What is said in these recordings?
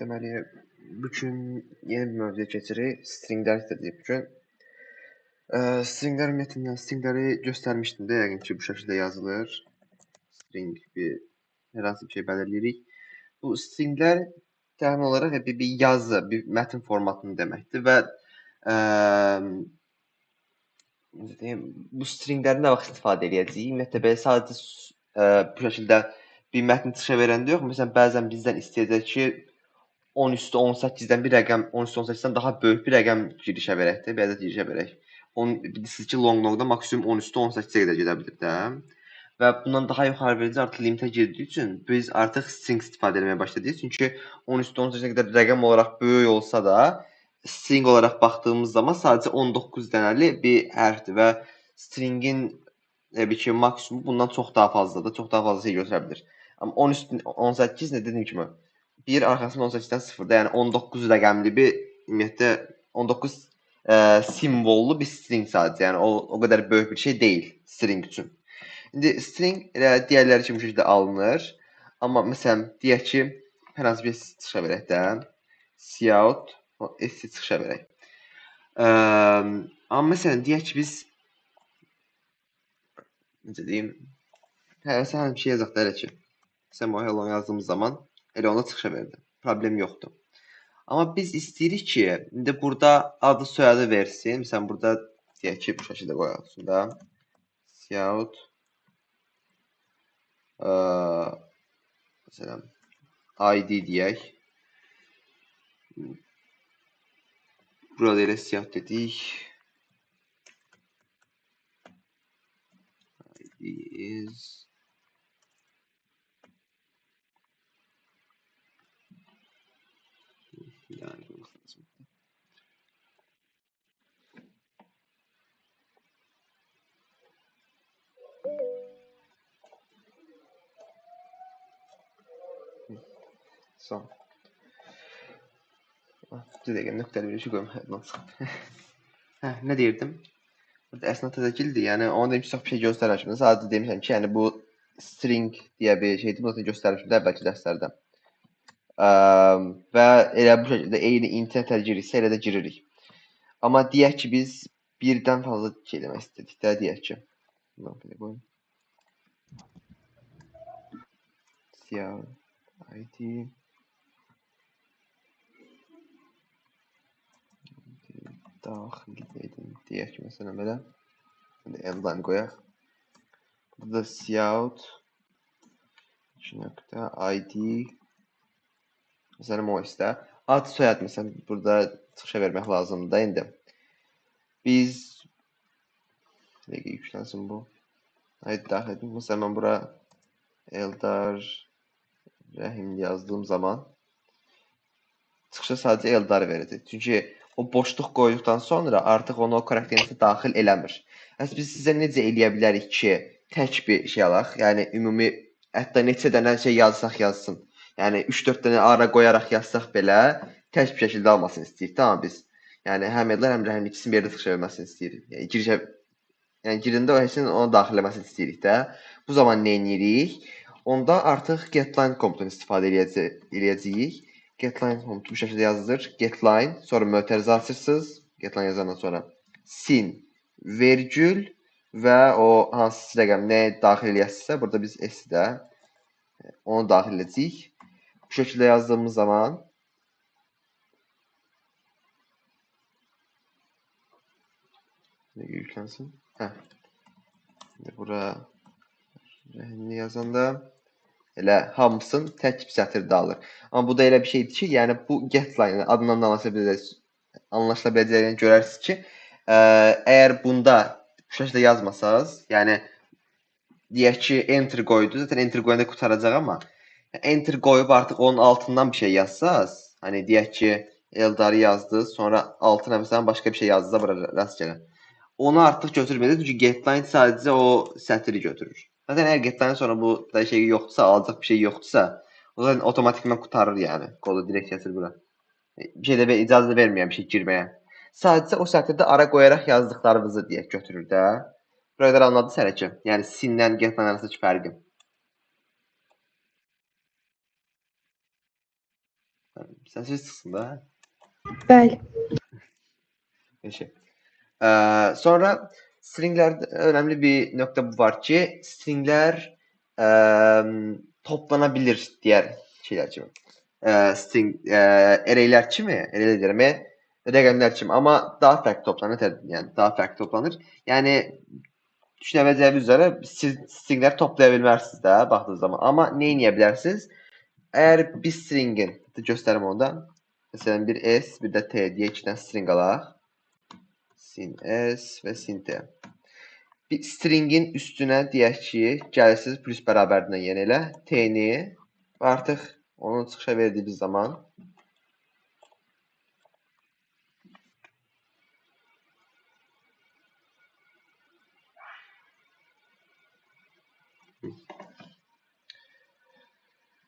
Deməli, bu gün yeni bir mövzuya keçirik. Stringlər istədik bu gün. Stringlər ümumiyyətlə stringləri göstərmişdim də, yəqin ki, bu şəkildə yazılır. String hər hansı bir şey belirləyirik. Bu stringlər təxmin olaraq bir yazı, bir mətn formatını deməkdir və bu stringləri nə vaxt istifadə edəcəyik? Ümumiyyətlə belə sadəcə bu şəkildə bir mətn çıxışa verəndə yox. Məsələn, bəzən bizdən istəyəcək ki, 10 üstü 18-dən bir rəqəm, 10 üstü 18-dən daha böyük bir rəqəm girişə verək də, bir ədəd girişə verək. Bilirsiniz ki, long-da maksimum 10 üstü 18-ə qədər gedə bilir də. Və bundan daha yuxarı verici artıq limitə girdiyi üçün biz artıq string istifadə etməyə başladıq. Çünki 10 üstü 18-ə qədər rəqəm olaraq böyük olsa da, string olaraq baxdığımız zaman sadəcə 19 dənəli bir hərfdir və stringin bir ki, maksimum bundan çox daha fazladır, çox daha fazla şey götürə bilir. Amma 10 üstü 18 nə dediyim kimi 1 arxasında 18-dən 0-da, yəni 19 rəqəmli bir ümumiyyətlə 19 simvollu bir string sadəcə. Yəni o qədər böyük bir şey deyil string üçün. İndi string elə digərləri kimi bu şəkildə alınır. Amma məsələn deyək ki, hər hansı bir çıxışa verək də. Cout s çıxışa verək. Amma məsələn deyək ki, biz necə deyim? Hər hansı bir şey yazaq da elə ki. Məsələn, hello yazdığımız zaman elə ona çıxışa verdi. Problem yoxdur. Amma biz istəyirik ki, indi burada adı soyadı versin. Məsələn, burada deyək ki, bu şəkildə qoyaq da. Cout məsələn, ID deyək. Burada elə cout dedik. ID is son. Bir dəqiqə nöqtəli bir şey qoyum. Nə deyirdim? Burada əslində təzəkildir. Yəni onu demişəm çox bir şey göstərməmişəm. Sadəcə demişəm ki, yəni bu string deyə bir şeydir. Bunu göstərmişdim də əvvəlki dərslərdə. Və elə bu şəkildə eyni int-ə girirsə, elə də giririk. Amma deyək ki, biz birdən fazla şey demək istədik də, deyək ki. Belə qoyum. ID daxil edin. Deyək ki, məsələn belə. L-dan qoyaq. Burada cout .id məsələn o istə. Ad soyad məsələn burada çıxışa vermək lazımdır da indi. Biz yüklənsin bu. ID daxil edin. Məsələn mən bura Eldar Rəhim yazdığım zaman çıxışa sadəcə Eldar verəcək. Çünki o boşluq qoyduqdan sonra artıq onu o karakterin daxil eləmir. Əslində biz sizə necə eləyə bilərik ki, tək bir şey alaq? Yəni ümumi hətta neçə dənə şey yazsaq yazsın. Yəni 3-4 dənə ara qoyaraq yazsaq belə tək bir şəkildə almasını istəyirik, tamam biz. Yəni həm Eldar həm Rəhim ikisini bir yerdə çıxışa verməsini istəyirik. Yəni girində o hissini ona daxil eləməsini istəyirik də. Bu zaman nə edirik? Onda artıq getLine komutunu istifadə edəcəyik. GetLine komutu bu şəkildə yazılır. GetLine, sonra mötərizə açırsınız. GetLine yazandan sonra sin, vergül və o hansı rəqəm nə daxil eləyəsizsə, burada biz s-də onu daxil edəcəyik. Bu şəkildə yazdığımız zaman yüklənsin. Bura rəhimli yazanda elə hamısını tək bir sətirdə alır. Amma bu da elə bir şeydir ki, yəni bu getLine adından da anlaşıla biləcəyini görərsiniz ki, əgər bunda bu şəkildə yazmasanız, yəni deyək ki, enter qoydu, zaten enter qoyanda qutaracaq, amma enter qoyub artıq onun altından bir şey yazsaz, hani deyək ki, Eldarı yazdınız, sonra altına məsələn başqa bir şey yazdınız, bura rast gəlin. Onu artıq götürməyəcək, çünki getLine sadəcə o sətiri götürür. Zaten əgər getLine sonra bu da şey yoxdursa, alacaq bir şey yoxdursa, o zaman otomatikman qutarır yəni. Kodu direkt gətir bura. Bir şey də icazə verməyən bir şey girməyə. Sadəcə o sətirdə ara qoyaraq yazdıqlarınızı deyə götürür də. Buraya qədər anladınız hələ ki? Yəni sin-lə getLine arasındakı fərqi. Sən söz çıxsın da. Bəli. Eşi. Sonra stringlerde önemli bir nokta bu var ki stringler toplanabilir diğer şeyler için. String array'ler için mi? Array'ler derime rəqəmlər için ama daha farklı toplanır tabii. Yani daha farklı toplanır. Yani düşünebileceğiniz üzere siz stringler toplayabilmezsiniz de baktığınız zaman. Ama ne yiyebilirsiniz? Eğer bir stringin gösterim onda mesela bir s bir de t diye iki tane string alaq. Sin s ve sin t. Bir stringin üstüne deyək ki, gəlsiz plus bərabərliyindən yəni elə t-ni və artıq onu çıxışa verdiyimiz zaman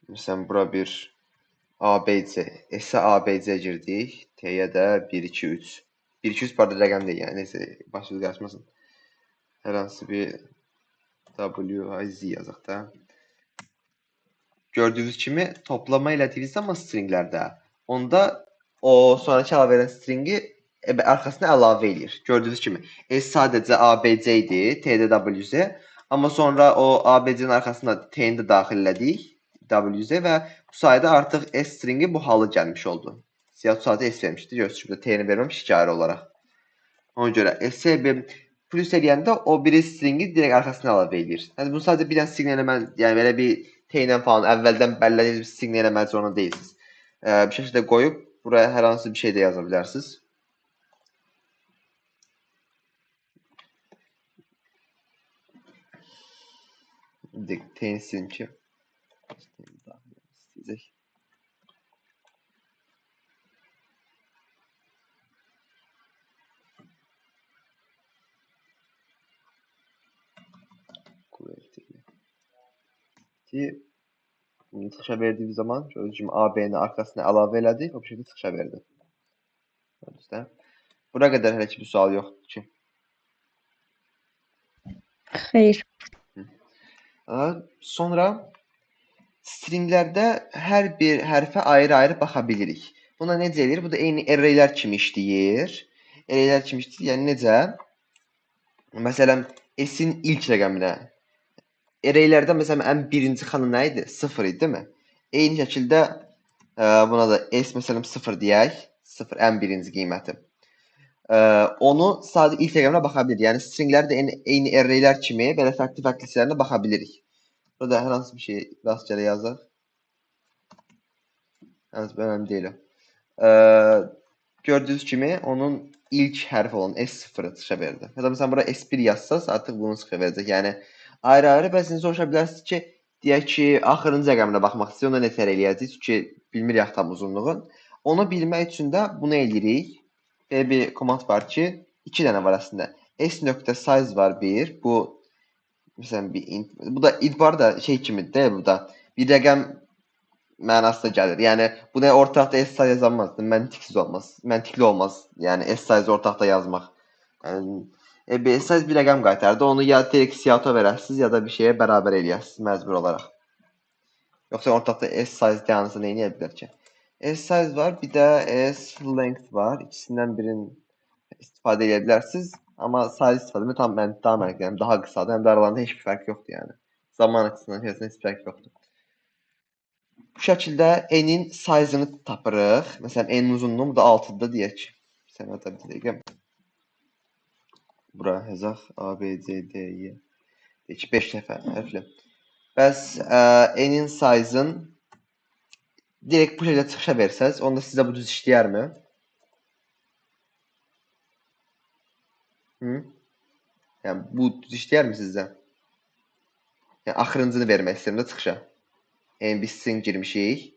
məsələn bura bir ABC, S-ə ABC girdik, T-yə də 1 2 3. 1 2 3 barədə rəqəm deyil, yəni nəsə başınız qarışmasın. Hər hansı bir W, Z yazaq da. Gördüyünüz kimi toplama elədiyiniz zaman stringlərdə onda o sonraki əlavə edən stringi arxasına əlavə eləyir. Gördüyünüz kimi S sadəcə ABC idi, T-də WZ. Amma sonra o ABC-nin arxasına T-ni də daxil elədik, WZ və bu sayədə artıq S stringi bu halı gəlmiş oldu. Siyah sadəcə S vermişdi. Gördüyünüz kimi T-ni verməmiş hikayə olaraq. Ona görə S plus eləyəndə o biri stringi direkt arxasına əlavə eləyir. Yəni bunu sadəcə bir dənə string eləmək, yəni belə bir T-ilə falan əvvəldən bəlirlədiyiniz bir string eləmək zorunda deyilsiniz. Bir şəkildə qoyub buraya hər hansı bir şey də yaza bilərsiniz. T-ni silin ki. İstəyəcək. Ki bunu çıxışa verdiğimiz zaman gördüğünüz kimi AB'nin arkasına əlavə elədi, o şəkildə çıxışa verdi. Gördünüz. Bura qədər hələ ki bir sual yoxdur ki. Xeyr. Sonra stringlərdə hər bir hərfə ayrı-ayrı baxa bilirik. Buna necə eləyir? Bu da eyni array'lər kimi işləyir. Array'lər kimi işləyir. Yəni necə? Məsələn, S-in ilk rəqəminə array'lərdə məsələn ən birinci xana nə idi? 0 idi, deyilmi? Eyni şəkildə buna da S məsələn 0 deyək. 0 ən birinci qiyməti. Onu sadəcə ilk rəqəminə baxa bilir. Yəni stringlər də eyni array'lər kimi belə fərqli-fərqli hissələrinə baxa bilirik. Burada hər hansı bir şey rastgele yazaq. Yalnız önemli değil. Gördüğünüz kimi onun ilk hərfi olan S0'ı çıxışa verdi. Ya da mesela burada S1 yazsaz artıq bunu çıxışa verəcək. Yəni ayrı-ayrı bəzən soruşa bilərsiniz ki, deyək ki, axırıncı rəqəminə baxmaq istəyir, ona nətər eləyəcəyik? Çünki bilmirik tam uzunluğun. Onu bilmək üçün də bunu eləyirik. Belə bir komand var ki, 2 dənə var əslində. S.size var bir. Bu məsələn bir int. Bu da int var da şey kimidir də bu da. Bir rəqəm mənasına gəlir. Yəni buna ortaqda S size yazılmaz. Məntiqsiz olmaz. Məntiqli olmaz. Yəni S size ortaqda yazmaq. Yəni S size bir rəqəm qaytardı. Onu ya direkt siyahıya verərsiniz ya da bir şeyə bərabər eləyərsiniz məcbur olaraq. Yoxsa ortaqda S size dayanırsa nə edə bilər ki? S size var, bir də S length var. İkisindən birini istifadə edə bilərsiniz. Amma size istifadə etmək tam mən daha məntiqli, yəni daha qısadır. Həm də aralarında heç bir fərq yoxdur yəni. Zaman açısından heç bir fərq yoxdur. Bu şəkildə n-in size-ını tapırıq. Məsələn, n-in uzunluğu bu da 6-dır deyək. Sənə də bir dəqiqə. Bura yazaq A, B, C, D, E. Deyək ki, 5 dəfə hərfli. Bəs n-in size-ın direkt bu şəkildə çıxışa versəz, onda sizə bu düz işləyərmi? Yəni, bu düz işləyərmi sizə? Yəni, axırıncını vermək istəyirəm də çıxışa. Yəni, biz string girmişik.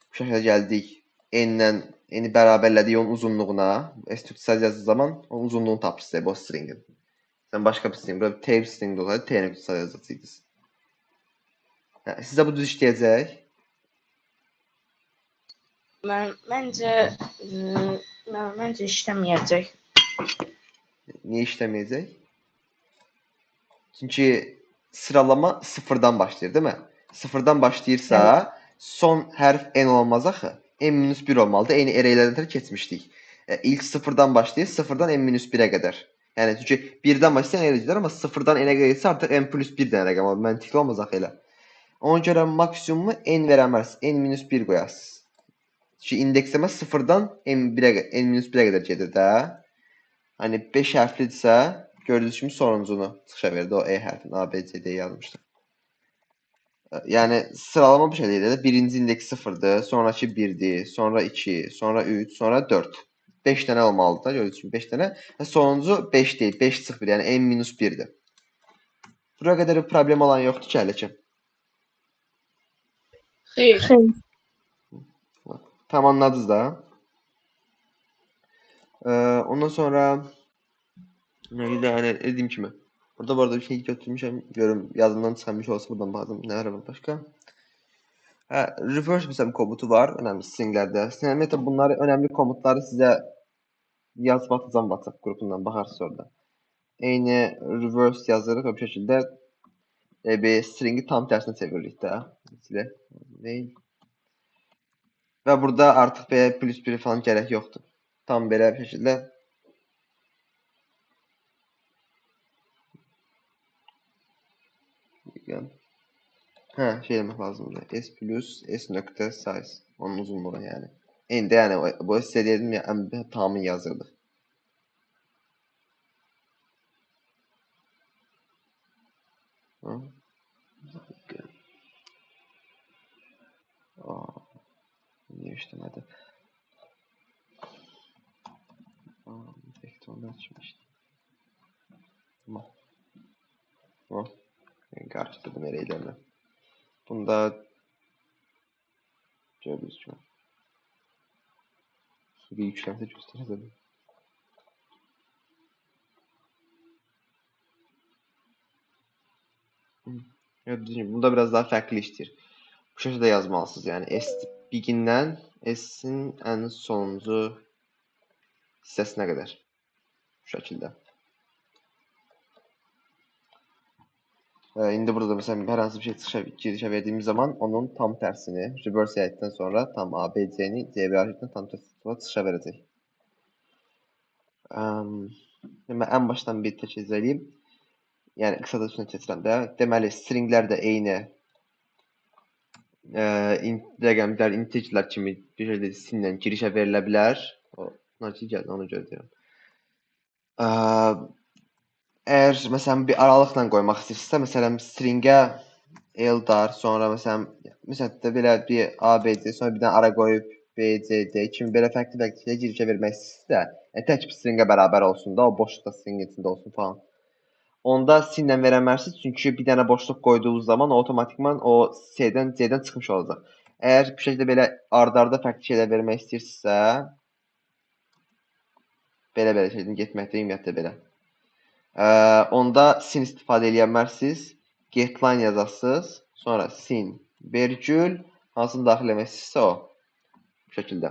Bu şəkildə gəldik. N-i bərabərlədik onun uzunluğuna. S2 yazdığı zaman onun uzunluğunu tapırsınız bu stringin. Sən başqa bir string, burada bir table string olsaydı, T-ni yazacaqsınız. Yəni, sizə bu düz işləyəcək? Məncə işləməyəcək. Niyə işləməyəcək? Çünki sıralama sıfırdan başlayır, değil mi? Sıfırdan başlayırsa son hərf n olmaz axı. n-1 olmalıdır. Eyni array'lərdən keçmişdik. İlk sıfırdan başlayır, sıfırdan n-1'ə qədər. Yəni çünki 1-dən başlayan array'lər, amma sıfırdan n-ə gəlsə artıq n+1 dənə rəqəm olur. Məntiqli olmaz axı elə. Ona görə maksimumu n verəməz. n-1 qoyarsınız. Çünki indeksləmə sıfırdan n-1'ə qədər gedir də. Hani 5 hərflidirsə, gördüyünüz kimi sonuncunu çıxışa verdi. O E hərfini A, B, C, D yazmışdım. Yəni sıralama bu şəkildə də birinci indeks 0-dır, sonrakı 1-dir, sonra 2, sonra 3, sonra 4. 5 dənə olmalıdır da, gördüyünüz kimi 5 dənə. Və sonuncu 5 deyil, 5 çıxır, yəni n-1-dir. Bura qədər bir problem olan yoxdur ki, hələ ki. Xeyr. Tam anladınız da. Ondan sonra yəni dediyim kimi burada bu arada bir şey götürmüşəm. Görüm yazımdan çıxan bir şey olsa buradan baxdım. Nə var başqa? Reverse məsələn komutu var önəmli stringlərdə. Ümumiyyətlə bunları önəmli komutları sizə yazıb atacağım WhatsApp qrupundan baxarsınız orada. Eyni reverse yazırıq bu şəkildə bir stringi tam tərsinə çeviririk də. Silə. Və burada artıq belə plus 1 falan gərək yoxdur. Tam belə bir şəkildə şey demək lazımdır. S plus S nöqtə size. Onun uzunluğu yəni. İndi yəni bu sizə dedim ya, tamamı yazırdıq. Niye işlemədi? Vektörünü açmışdım. Qarışdırdım array'lərlə. Bunda gördüyünüz kimi bir yükləmdə göstərəcəm. Gördüyünüz kimi bunda biraz daha fərqli işləyir. Bu şəkildə yazmalısınız. Yəni S begin'dən S'in ən sonuncu hissəsinə qədər. Bu şəkildə. İndi burada məsələn hər hansı bir şey girişə verdiyimiz zaman onun tam tərsini reverse edildikdən sonra tam A, B, C-ni C, B hərfinə tam tərsinə çıxışa verəcək. Ən başdan bir təkrar edeyim. Yəni qısa da üstünə keçirəm də. Deməli stringlər də eyni rəqəmlər, integerlər kimi bir şəkildə sinlə girişə verilə bilər. Onu görə deyirəm. Əgər məsələn bir aralıqla qoymaq istəyirsinizsə, məsələn stringə Eldar, sonra məsələn də belə bir A, B, C, sonra bir dənə ara qoyub B, C, D kimi belə fərqli şeyə girişə vermək istəyirsinizsə, tək bir stringə bərabər olsun da, o boşluqda stringin içində olsun falan. Onda sinlə verəmərsiniz, çünki bir dənə boşluq qoyduğunuz zaman otomatikman o C-dən C-dən çıxmış olacaq. Əgər bir şəkildə belə ard-arda fərqli şeylər vermək istəyirsinizsə, belə şeydən getməkdə ümumiyyətlə belə. Onda sin istifadə edə bilərsiniz. Getline yazasınız. Sonra sin, vergül, hansını daxil etmək istəyirsə o. Bu şəkildə.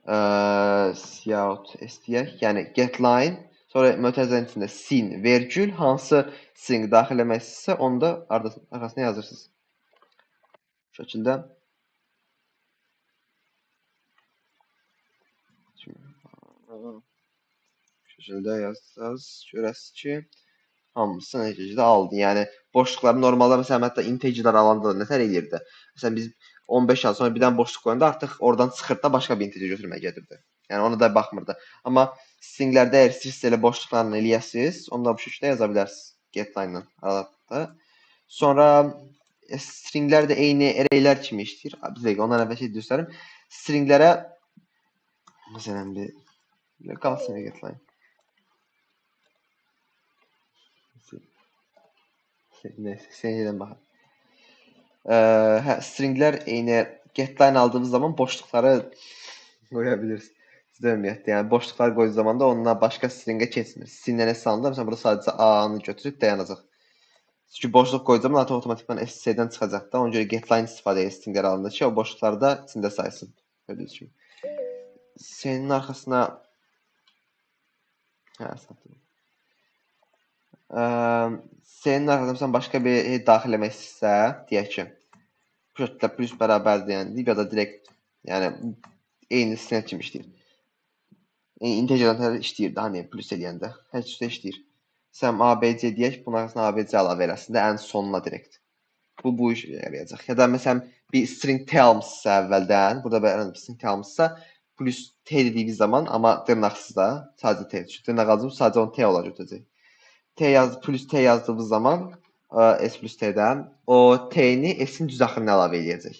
Cout istəyək. Yəni getline, sonra mötərizənin içində sin, vergül, hansı string daxil etmək istəyirsə onu da arxasına yazırsınız. Bu şəkildə. Bu şəkildə yazsaz, görəsiniz ki, hamısı nəticədə aldı. Yəni boşluqları normalda məsələn hətta integerlər alanda da nətər eləyirdi? Məsələn biz 15 yaz sonra bir dənə boşluq qoyanda artıq oradan çıxır da başqa bir integer götürməyə gedirdi. Yəni ona da baxmırdı. Amma stringlərdə əgər istəyirsiniz elə boşluqlarla eləyəsiniz, onu da bu şəkildə yaza bilərsiniz getline-la arada. Sonra stringlər də eyni array'lər kimi işləyir. Bir dəqiqə ondan əvvəl şey göstərim. Stringlərə məsələn bir qalsın getline. Neyse, yerdən baxın. Stringlər eyni getline aldığınız zaman boşluqları qoya bilirsiniz. Sizdə ümumiyyətlə, yəni boşluqlar qoyduğunuz zaman da onunla başqa stringə keçmir. Sinlə nə salında, məsələn burada sadəcə A-nı götürüb dayanacaq. Çünki boşluq qoyduğunuz zaman artıq otomatikman SC-dən çıxacaq da. Ona görə getline istifadə edir stringlər alanda ki, o boşluqları da içində saysın. Gördüyünüz kimi. Senin arxasına satın. Senin arxasına başqa bir daxil etmək istəyirsə, deyək ki, bu şəkildə plus bərabərdir, yəni ya da direkt Yəni eyni string kimi işləyir. Integerlər işləyir də, hani plus eləyəndə. Hər üstə işləyir. Sən ABC deyək, bunun arasına ABC əlavə eləsin də ən sonuna direkt. Bu işə yarayacaq. Ya da məsələn bir string T almışsa əvvəldən, burada bir string T almışsa plus T dediyimiz zaman, amma dırnaqsız da, sadəcə T. Çünki dırnaq alacaq, sadəcə onu T olacaq tutacaq. Plus T yazdığımız zaman S plus T-dən o T-ni S-in düz axırına əlavə eləyəcək.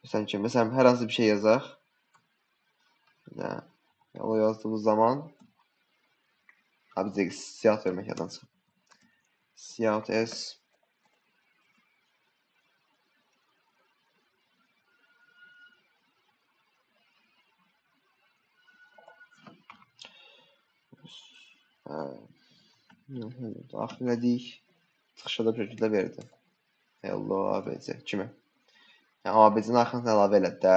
Məsələn, hər hansı bir şey yazaq. O yazdığımız zaman bizə siyahı vermək yaddan çıxır. Siyahı S daxil edik. Çıxışda da bir şəkildə verdi. Hello ABC kimi. Yəni ABC-nin arxasına əlavə elədi də.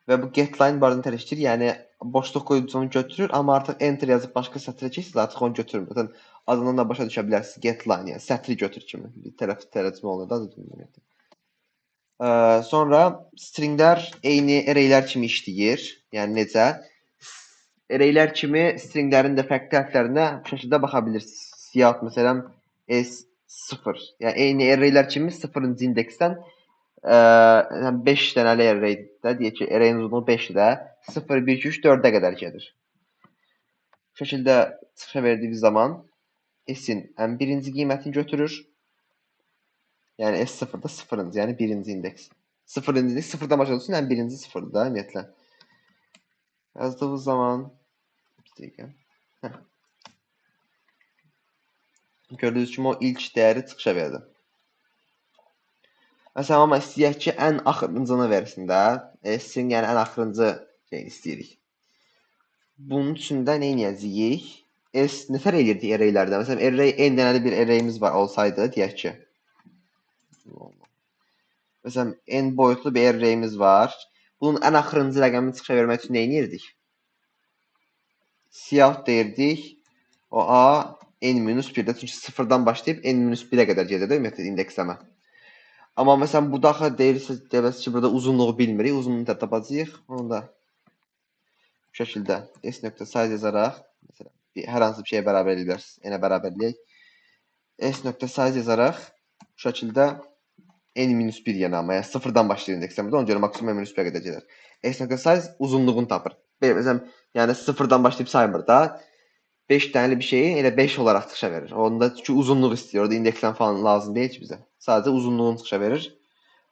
Və bu getLine barədə tərəfdir. Yəni boşluq qoyucunu götürür, amma artıq enter yazıb başqa sətrə keçsiniz, artıq onu götürmür. Zaten adından da başa düşə bilərsiniz. GetLine, yəni sətri götür kimi. Bir tərcümə olunur da ümumiyyətlə. Sonra stringlər eyni arraylər kimi işləyir. Yəni necə? Arraylər kimi stringlərin də fərqli tərəflərinə bu şəkildə baxa bilirsiniz. Siyahı məsələn S0. Yəni eyni arraylər kimi 0-cı indeksdən 5 dənəli arraydə deyək ki, arrayın uzunluğu 5-də 0, 1, 2, 3, 4-ə qədər gedir. Bu şəkildə çıxışa verdiyimiz zaman S-in ən birinci qiymətini götürür. Yəni S0-da 0-cı, yəni birinci indeks. 0-cı indeks 0-dan başladığı üçün ən birinci 0-dır da ümumiyyətlə. Yazdığımız zaman gördüyünüz kimi o ilk dəyəri çıxışa verdi. Məsələn, amma istəyək ki, ən axırıncını versin də. S-in yəni ən axırıncı şeyini istəyirik. Bunun üçün də nə edəcəyik? S nətər eləyirdik arraylərdə? Məsələn, array n dənəli bir arrayimiz var olsaydı, deyək ki. Məsələn, n boyutlu bir arrayimiz var. Bunun ən axırıncı rəqəmini çıxışa vermək üçün nə edirdik? Siyah deyirdik. O A n-1-də. Çünki 0-dan başlayıb n-1-ə qədər gedir ümumiyyətlə indeksləmə. Amma məsələn, bu daxı deyirsiniz ki, burada uzunluğu bilmirik. Uzunluğunu da tapacağıq. Onu da bu şəkildə s.size yazaraq, məsələn, hər hansı bir şeyə bərabər edə bilərsiniz. N-ə bərabər eləyək. S.size yazaraq bu şəkildə n-1 yəni amma, yəni 0-dan başlayır indeksləmədə. Ona görə maksimum n-1-ə qədər gedir. S.size uzunluğunu tapır. Məsələn, yəni 0-dan başlayıb saymır da. 5 dənəli bir şeyi elə 5 olaraq çıxışa verir. Onda çünki uzunluq istəyir. Orada indeksdən falan lazım deyil ki bizə. Sadəcə uzunluğunu çıxışa verir.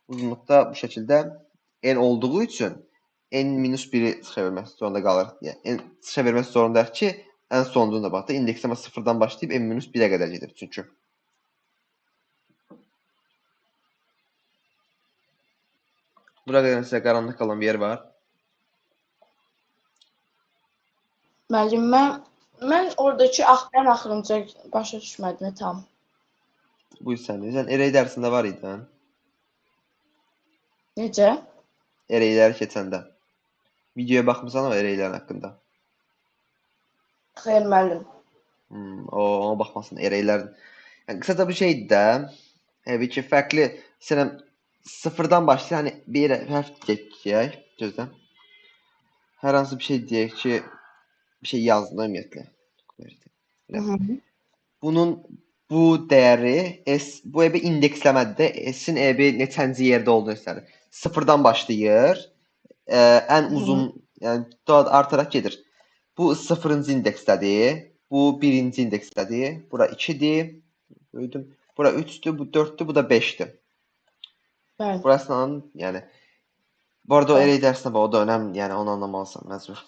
Uzunluqda bu şəkildə n olduğu üçün n-1-i çıxışa vermək zorunda qalır. Yəni çıxışa vermək zorundayıq ki, ən sonuncunda bax da indeksləmə 0-dan başlayıb n-1-ə qədər gedir çünki. Bura qədər sizə qaranlıq qalan bir yer var. Müəllim, mən oradakı ən axırıncı başa düşmədim tam. Buyur sən. Sən array dərsində var idi. Necə? Arrayləri keçəndə. Videoya baxmısan o arraylərin haqqında. Xeyr, müəllim. Ona baxmasın arraylərin. Yəni qısaca bu şeydir də. Təbii ki, fərqli məsələn 0-dan başlayır, hani bir hərf deyək, gözlə. Hər hansı bir şey deyək ki, bir şey yazdın ümumiyyətlə. Bunun bu dəyəri S, bu ebi indeksləmədir. S-in ebi neçənci yerdə olduğunu göstərir. 0-dan başlayır. Ən uzun, yəni daha artaraq gedir. Bu 0-cı indeksdədir. Bu 1-ci indeksdədir. Bura 2-dir. Böyüdüm. Bura 3-dür, bu 4-dür, bu da 5-dir. Bəli. Burasının, yəni bu arada o array dərsinə bax, o da önəmli, yəni onu anlamalısan, məcbur.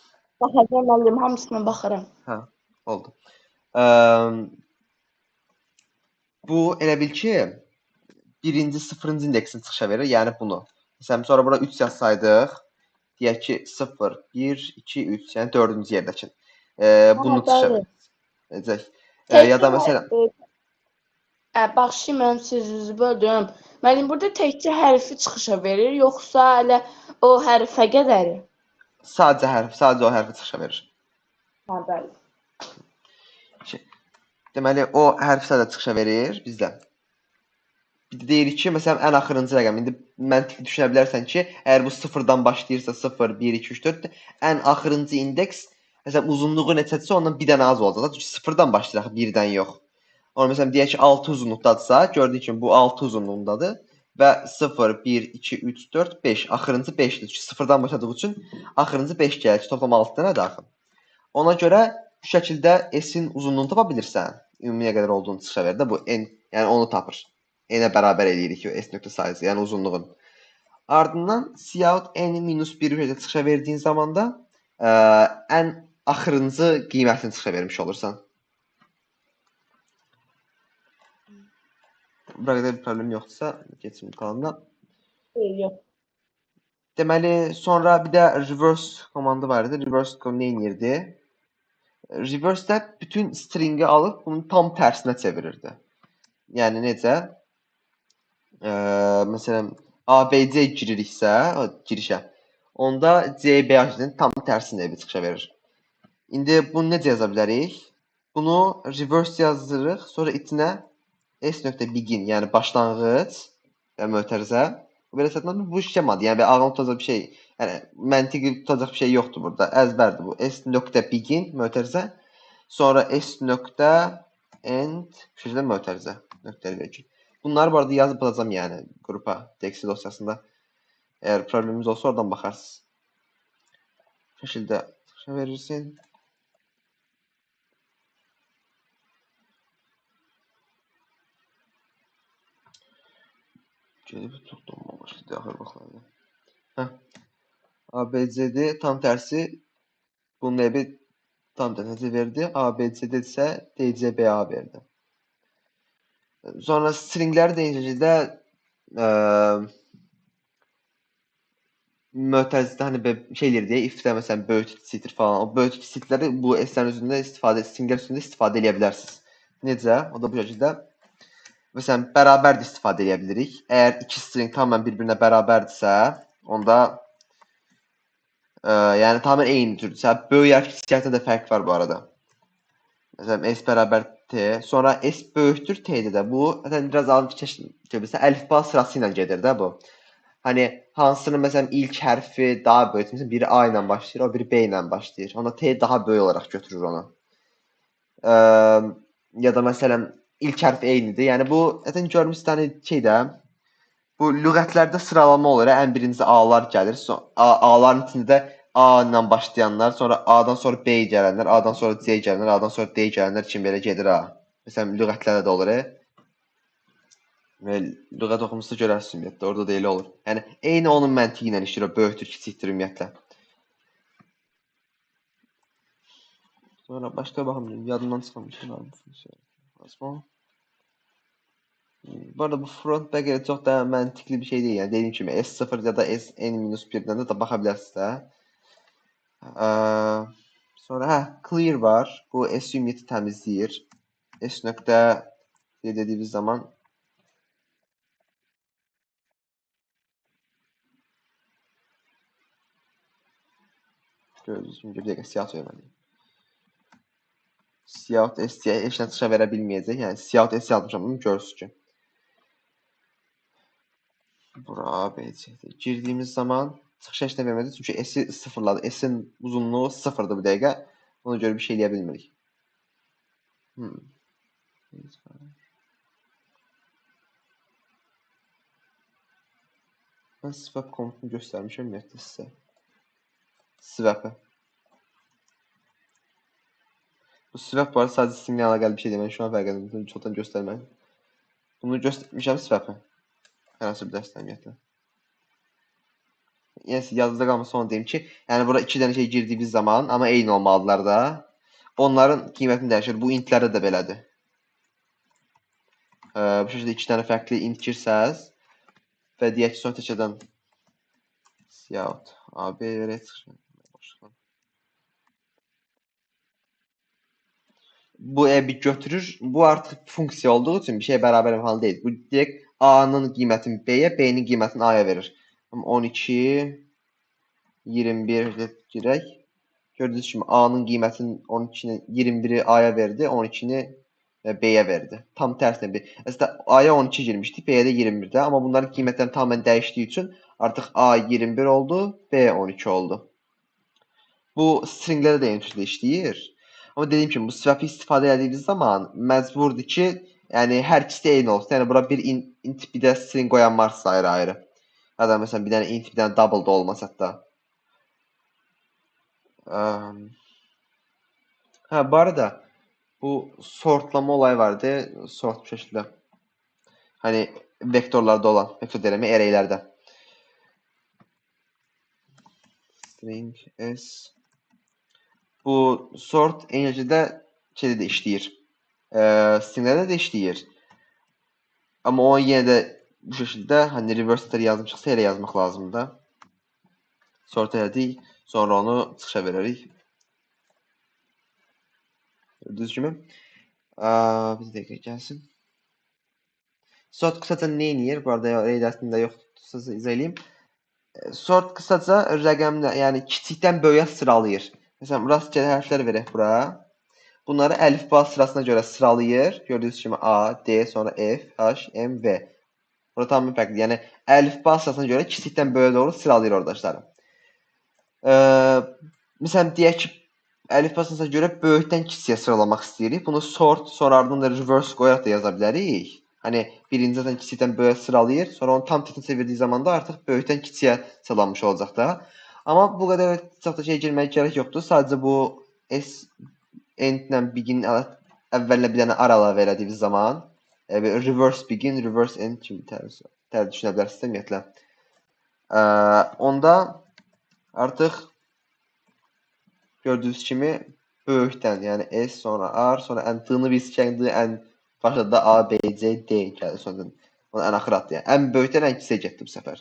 Baxacağam müəllim, hamısına baxaram. Hə, oldu. Bu elə bil ki, 1-ci, 0-cı indeksin çıxışa verir, yəni bunu. Məsələn, sonra bura 3 yazsaydıq, deyək ki, 0, 1, 2, 3, yəni 4-cü yerdəkin. Bunu çıxışa verəcək. Ya da məsələn... Baxışım, mən sözünüzü böldüm. Müəllim, burada təkcə hərfi çıxışa verir, yoxsa elə o hərfə qədəri? Sadəcə hərf, sadəcə o hərfi çıxışa verir. Hə, bəli. Deməli, o hərf sadəcə çıxışa verir bizdə. Bir də deyirik ki, məsələn, ən axırıncı rəqəm. İndi məntiqli düşünə bilərsən ki, əgər bu sıfırdan başlayırsa 0, 1, 2, 3, 4, ən axırıncı indeks, məsələn, uzunluğu neçədirsə ondan bir dənə az olacaq. Çünki sıfırdan başlayırıq, birdən yox. Ona məsələn deyək ki, 6 uzunluqdadırsa, gördüyün kimi bu 6 uzunluğundadır və 0, 1, 2, 3, 4, 5, axırıncı 5-dir. Çünki sıfırdan başladığı üçün axırıncı 5 gəlir ki, toplam 6 dənədir axı. Ona görə bu şəkildə S-in uzunluğunu tapa bilirsən. Ümumi nə qədər olduğunu çıxışa verir də bu n, yəni onu tapır. N-ə bərabər eləyirik o S.size, yəni uzunluğun. Ardından Cout n-1 çıxışa verdiyin zaman da ən axırıncı qiymətini çıxışa vermiş olursan. Bura qədər bir problem yoxdursa, keçim qalanına. Yox. Deməli, sonra bir də reverse komandı var idi. Reverse nə edirdi? Reverse-də bütün stringi alıb bunun tam tərsinə çevirirdi. Yəni necə? Məsələn, ABC giririksə, girişə, onda CBH-nin tam tərsini evi çıxışa verir. İndi bunu necə yaza bilərik? Bunu reverse yazdırırıq, sonra içinə s.begin, yəni başlanğıc və mötərizə. Belə satılır, bu şemadır. Yəni ağılda tutacaq bir şey, yəni məntiqi tutacaq bir şey yoxdur burada. Əzbərdir bu. S.begin mötərizə, sonra S.end bu şəkildə mötərizə. Nöqtəli. Bunları bu arada yazıb alacağım yəni qrupa, TXT dosyasında. Əgər problemimiz olsa oradan baxarsınız. Bu şəkildə verirsin. Gelib tutduğuma başladı axır vaxtlarda. Hə. ABCD tam tərsi bunun evi tam tərsi verdi. ABCD isə DCBA verdi. Sonra stringləri deyincə mötərizədə hani şey edir deyə if-də məsələn böyük kiçikdir falan. O böyük kiçikləri bu S-lərin üzərində stringlər üzərində istifadə edə bilərsiniz. Necə? O da bu şəkildə. Məsələn, bərabər də istifadə edə bilirik. Əgər iki string tamamilə bir-birinə bərabərdirsə, onda yəni tamamilə eyni türdürsə, böyük hərf kiçik hərfdə də fərq var bu arada. Məsələn, S bərabər T, sonra S böyükdür T-də də. Bu, biraz alın fikirləşin, əlifba sırası ilə gedir də bu. Hani hansının məsələn ilk hərfi daha böyük, məsələn biri A ilə başlayır, o biri B ilə başlayır. Onda T daha böyük olaraq götürür onu. Ya da məsələn ilk hərf eynidir. Yəni bu zaten görmüsünüz hani şeydə bu lüğətlərdə sıralama olur. Ən birinci A-lar gəlir. A-ların içində A ilə başlayanlar, sonra A-dan sonra B gələnlər, A-dan sonra C gələnlər, A-dan sonra D gələnlər kimi belə gedir ha. Məsələn lüğətlərdə də olur. Və lüğət oxumusu görərsiniz ümumiyyətlə, orada da elə olur. Yəni eyni onun məntiqi ilə işləyir, o böyükdür, kiçikdir ümumiyyətlə. Sonra başqa baxım, yadımdan çıxan bir şey var mı? Funksiya. Bu arada bu front back çox da məntiqli bir şey deyil. Yəni dediyim kimi S0 ya da N-1-dən də baxa bilərsiniz də. Sonra clear var. Bu S ümumiyyəti təmizləyir. S nöqtə dediyimiz zaman görürsünüz ki, bir dəqiqə siyah söyləməliyim. Siyahut S-yə heç nə çıxışa verə bilməyəcək. Yəni siyahut S yazmışam, bunu görürsünüz ki. Bura ABC girdiyimiz zaman çıxışa heç nə vermədi. Çünki S-i sıfırladı. S-in uzunluğu sıfırdır bu dəqiqə. Ona görə bir şey eləyə bilmirik. Mən swap komutunu göstərmişəm ümumiyyətlə sizə. Swap-ı. Bu swap var, sadəcə sizinlə əlaqəli bir şey deyil. Mən şu an fərq edirəm. Çoxdan göstərməyim. Bunu göstərmişəm swap-ı. Hər hansı bir dərsdə ümumiyyətlə. Yəni yazıda qalmasa onu deyim ki, yəni bura 2 dənə şey girdiyimiz zaman, amma eyni olmalıdırlar da. Onların qiymətini dəyişir. Bu intlərdə də belədir. Bu şəkildə 2 dənə fərqli int girsəz və deyək ki, son təkədən siyahut AB verək çıxır. Bu bir götürür. Bu artıq funksiya olduğu üçün bir şey bərabər falan deyil. Bu deyək A-nın qiymətini B-yə, B-nin qiymətini A-ya verir. 12 21 girək. Gördüyünüz kimi A-nın qiymətini 12-ni 21-i A-ya verdi, 12-ni B-yə verdi. Tam tərsinə bir. Əslində A-ya 12 girmişdi, B-yə də 21-də, amma bunların qiymətləri tamamilə dəyişdiyi üçün artıq A 21 oldu, B 12 oldu. Bu stringlərə də eyni şəkildə işləyir. Amma dediyim kimi bu swap istifadə etdiyiniz zaman məcburdur ki, yəni hər ikisi də eyni olsun. Yəni bura bir int bir də string qoyan varsa ayrı-ayrı. Ya da məsələn bir dənə int bir dənə double da olmaz hətta. Hə, bu arada bu sortlama olayı vardı. Sort bu şəkildə. Hani vektorlarda olan, vektor deyirəm, arraylərdə. String s. Bu sort eyni şəkildə şeydə də işləyir. Stringlərdə də işləyir. Amma o yenə də bu şəkildə hani reverse yazmışıqsa elə yazmaq lazımdır. Sort elədik, sonra onu çıxışa verərik. Düz kimi. Bir dəqiqə gəlsin. Sort qısaca nə edir? Bu arada reydəsində yoxdursa izah edeyim. Sort qısaca rəqəmlə, yəni kiçikdən böyüyə sıralayır. Məsələn, rastgele hərflər verək bura. Bunları əlifba sırasına görə sıralayır. Gördüyünüz kimi A, D, sonra F, H, M, V. Burada tamamilə fərqli. Yəni əlifba sırasına görə kiçikdən böyüyə doğru sıralayır yoldaşlarım. Məsələn, deyək ki, əlifba sırasına görə böyükdən kiçiyə sıralamaq istəyirik. Bunu sort, sonra ardından da reverse qoyaraq da yaza bilərik. Hani birinci zaten kiçikdən böyüyə sıralayır. Sonra onu tam tətə çevirdiyi zaman da artıq böyükdən kiçiyə sıralanmış olacaq da. Amma bu qədər çox da şey girməyə gərək yoxdur. Sadəcə bu s end ilə begin əvvəlinə bir dənə ar əlavə elədiyiniz zaman reverse begin, reverse end kimi tərcih düşünə bilərsiniz ümumiyyətlə. Onda artıq gördüyünüz kimi böyükdən, yəni s sonra r, sonra ən d-nı biz çəkdik, ən başında a, b, c, d gəlir sonra. Onu ən axıra atdı. Yəni ən böyükdən ən kiçiyə getdi bu səfər.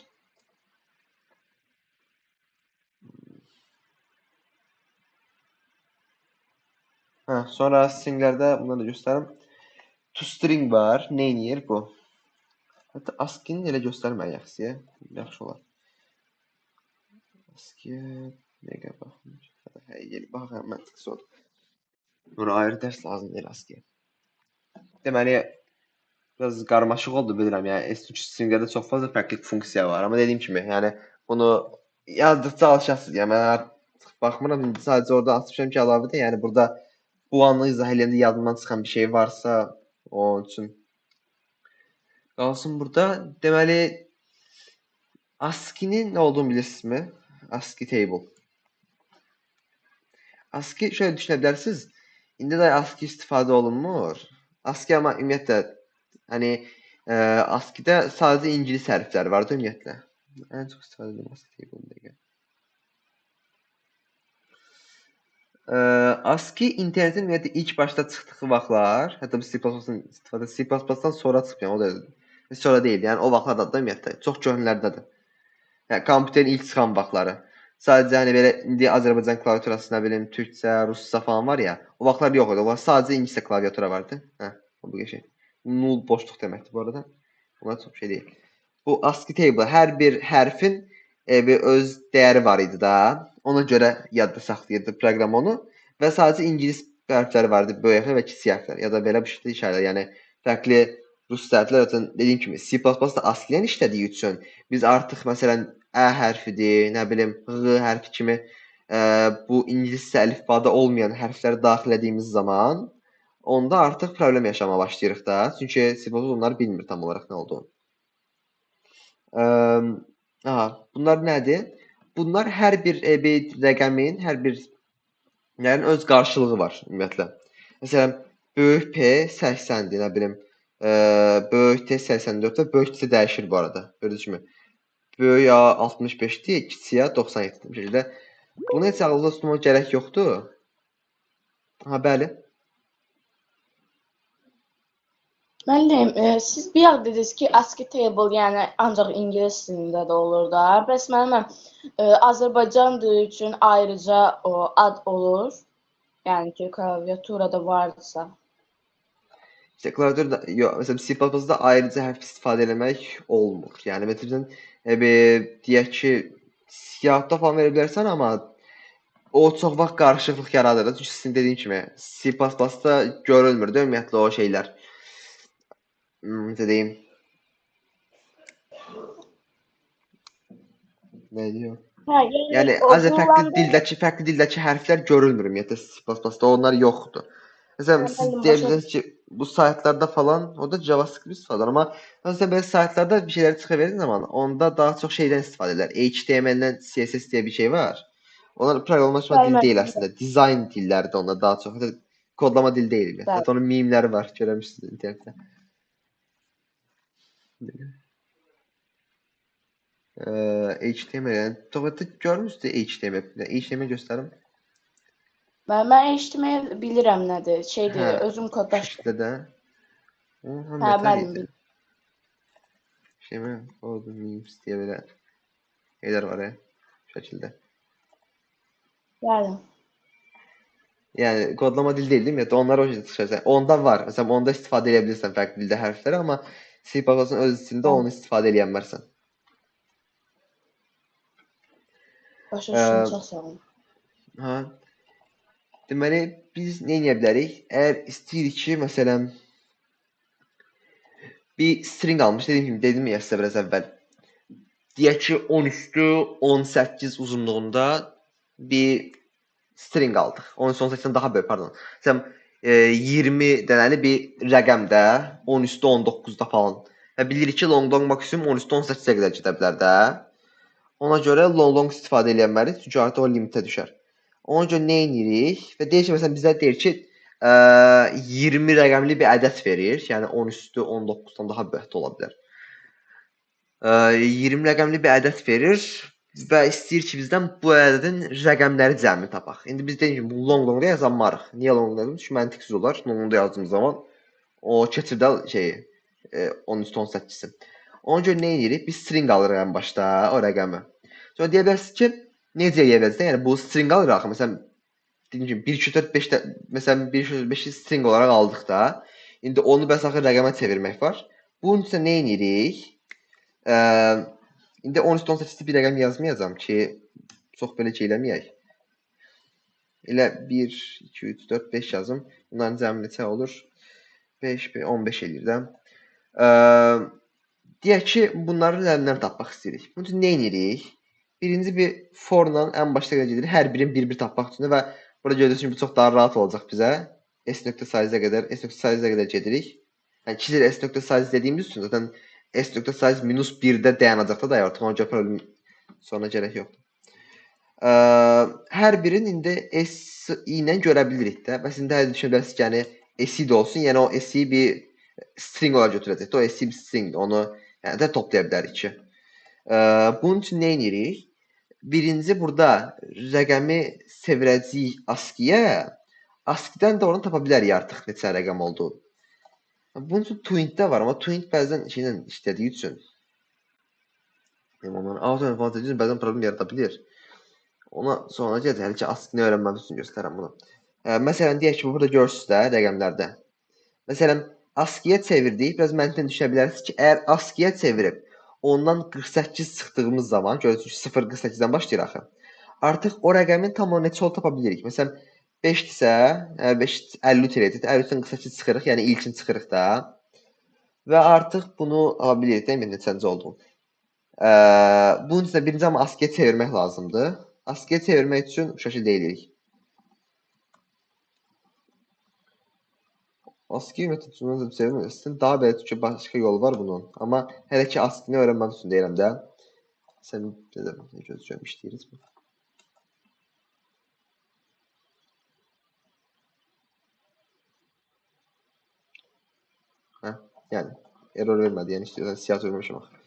Sonra stringlərdə bunları da göstərim. ToString var. Nə edir bu? Hətta ASCII-ni elə göstərməyək yaxşıya. Yaxşı olar. ASCII nəyə baxım. Baxaq, məntiqsi olur. Buna ayrı dərs lazım deyil ASCII. Deməli, biraz qarmaşıq oldu bilirəm. Yəni S3 stringlərdə çox fazla fərqli funksiya var. Amma dediyim kimi, yəni bunu yazdıqca alışasınız. Yəni mən baxmıram, sadəcə orada açmışam ki, əlavə də, yəni burada bu anı izah edəndə yadımdan çıxan bir şey varsa, onun üçün qalsın burada. Deməli, ASCII-nin nə olduğunu bilirsinizmi? ASCII table. ASCII şöyle düşünə bilərsiniz. İndi də ASCII istifadə olunmur. ASCII amma ümumiyyətlə hani ASCII-də sadəcə ingilis hərfləri var da ümumiyyətlə. Ən çox istifadə edilən ASCII table-də. ASCII internetin ümumiyyətlə ilk başda çıxdığı vaxtlar, hətta bu C++-ın istifadəsi C++-dan sonra çıxıb, yəni o da sonra deyil, yəni o vaxtlarda da ümumiyyətlə çox köhnələrdədir. Yəni kompüterin ilk çıxan vaxtları. Sadəcə hani belə indi Azərbaycan klaviaturası, nə bilim, türkcə, rusca falan var ya, o vaxtlar yox idi. O vaxt sadəcə ingiliscə klaviatura vardı. Bu qəşəng. Null boşluq deməkdir bu arada. Bunlar çox şey deyil. Bu ASCII table hər bir hərfin bir öz dəyəri var idi da. Ona görə yadda saxlayırdı proqram onu və sadəcə ingilis hərfləri vardı, böyük hərflər və kiçik hərflər ya da belə bir şey işarələr. Yəni fərqli rus hərflər üçün dediyim kimi C++-da ASCII-lə işlədiyi üçün biz artıq məsələn ə hərfidir, nə bilim ğ hərfi kimi bu ingiliscə əlifbada olmayan hərfləri daxil etdiyimiz zaman onda artıq problem yaşamağa başlayırıq da. Çünki C++ onları bilmir tam olaraq nə olduğunu. Bunlar nədir? Bunlar hər bir rəqəmin, hər bir yəni öz qarşılığı var ümumiyyətlə. Məsələn, böyük P 80-dir, nə bilim, böyük T 84 və böyük T dəyişir bu arada. Gördüyünüz kimi. Böyük A 65-dir, kiçik A 97-dir. Bu şəkildə bunu heç ağılda tutmağa gərək yoxdur. Bəli. Müəllim, siz bir az dediniz ki, ASCII table yəni ancaq ingilis dilində də olur da. Bəs müəllim, Azərbaycan dili üçün ayrıca o ad olur. Yəni ki, klaviaturada varsa. İşte klaviaturada, yox, məsələn C++-da ayrıca hərf istifadə etmək olmur. Yəni, məsələn, deyək ki, siyahıda falan verə bilərsən, amma o çox vaxt qarışıqlıq yaradır. Çünki sizin dediyim kimi C++-da görülmür də ümumiyyətlə o şeylər. Necə deyim? Nə deyim? Hə, yəni Yəni o azə fərqli dildəki hərflər görülmür ümumiyyətlə C++-da. Onlar yoxdur. Məsələn, siz müəllim deyə başa bilərsiniz ki, bu saytlarda falan orada JavaScript istifadə amma məsələn belə saytlarda bir şeyləri çıxa verdiğin zaman onda daha çox şeydən istifadə edirlər. HTML-dən CSS deyə bir şey var. Onlar proqramlaşma dili deyil müəllim. əslində. Dizayn dilləridir onlar daha çox. Hətta kodlama dili deyil. Bəli. Hətta onun mimləri var, görmüsünüz internetdə. HTML, yəni doğrudan görmüsünüz HTML. HTML göstərim. Mən HTML bilirəm nədir. Hə, Şeydir, özüm bu kodlaşdım. şəkildə də o həm Hə, metal müəllim idi. Şeymə, o da memes deyə belə şeylər var ya, bu şəkildə. Bəli. Yəni kodlama dili deyil, ümumiyyətlə onlar o cür çıxacaq. Onda var. Məsələn, onda istifadə edə bilirsən fərqli dildə hərfləri, amma C++-ın öz içində onu istifadə edə bilmərsən. Başa düşdüm, çox sağ olun. Hə. Deməli, biz nə edə bilərik? Əgər istəyirik ki, məsələn, bir string almış, dediyim kimi, dedim ya sizə biraz əvvəl. Deyək ki, 10 üstü 18 uzunluğunda bir string aldıq. 10-18-dən daha böyük, pardon. Məsələn, 20 dənəli bir rəqəmdə 10 üstü 19-da falan. Və bilirik ki, long maksimum 10 üstü 18-ə qədər gedə bilər də. Ona görə long istifadə edə bilmərik, çünki artıq o limitə düşər. Ona görə nə edirik? Və deyir ki, məsələn, bizə deyir ki, 20 rəqəmli bir ədəd verir. Yəni 10 üstü 19-dan daha böyük ola bilər. 20 rəqəmli bir ədəd verir və istəyir ki, bizdən bu ədədin rəqəmləri cəmini tapaq. İndi biz deyək ki, bu long-da yazanmarıq. Niyə long-da? Çünki məntiqsiz olar. Long-da yazdığımız zaman o keçirdə şeyi 10 üstü 18-i. Ona görə nə edirik? Biz string alırıq ən başda o rəqəmi. Sonra deyə bilərsiniz ki, necə edə bilərsiniz? Yəni bu string alırıq. Məsələn, deyim ki, 1 2 4 5 məsələn 1 2 4 5-i string olaraq aldıq da. İndi onu bəs axı rəqəmə çevirmək var. Bunun üçün nə edirik? İndi 10 üstü 18-li bir rəqəm yazmayacağam ki, çox belə şey eləməyək. Elə 1, 2, 3, 4, 5 yazım. Bunların cəmi neçə olur? 5, 15 eləyir də. Deyək ki, bunların rəqəmlərini tapmaq istəyirik. Bunun üçün nə edirik? Birinci bir for-la ən başda gedirik. Hər birini bir-bir tapmaq üçün və burada görürsünüz ki, bu çox daha rahat olacaq bizə. S.size-ə qədər gedirik. Yəni kiçik S.size dediyimiz üçün zaten S.size -1-də dayanacaqda da artıq ona görə problem sonra gərək yoxdur. Hər birini indi S ilə görə bilirik də. Bəs indi hər düşünə bilərsiniz ki, yəni S də olsun, yəni o S-i bir string olaraq götürəcək. O S-i bir string, onu yəni də toplaya bilərik ki. Bunun üçün nə edirik? Birinci burada rəqəmi çevirəcəyik ASCII-yə. ASCII-dən də onu tapa bilərik artıq neçə rəqəm olduğu. Bunun üçün Twint-də var, amma Twint bəzən şeylə işlədiyi üçün onların auto-envanter üçün bəzən problem yarada bilir. Ona sonra gələcək, hələ ki ASCII-ni öyrənməniz üçün göstərəm bunu. Məsələn, deyək ki, burada görürsünüz də rəqəmlərdə. Məsələn, ASCII-yə çevirdik, biraz məntiqdən düşünə bilərsiniz ki, əgər ASCII-yə çevirib ondan 48 çıxdığımız zaman, görürsünüz ki, 0.48-dən başlayır axı. Artıq o rəqəmin tam o neçə tapa bilirik. Məsələn, 5-dirsə, 5 53 eləyəcək. 53-dən 48 çıxırıq, yəni ilkin çıxırıq da. Və artıq bunu ala bilirik də, neçənci olduğunu. Bunun üçün də birinci amma ASCII-yə çevirmək lazımdır. ASCII-yə çevirmək üçün bu şəkildə eləyirik. ASCII metodunu çevirmək üçün daha belə ki, başqa yolu var bunun. Amma hələ ki ASCII-ni öyrənmək üçün deyirəm də. Sən dedim, gözləyirəm, işləyirik mi? Hə, yəni error vermədi, yəni istəyirsən siyah verməmişəm axı.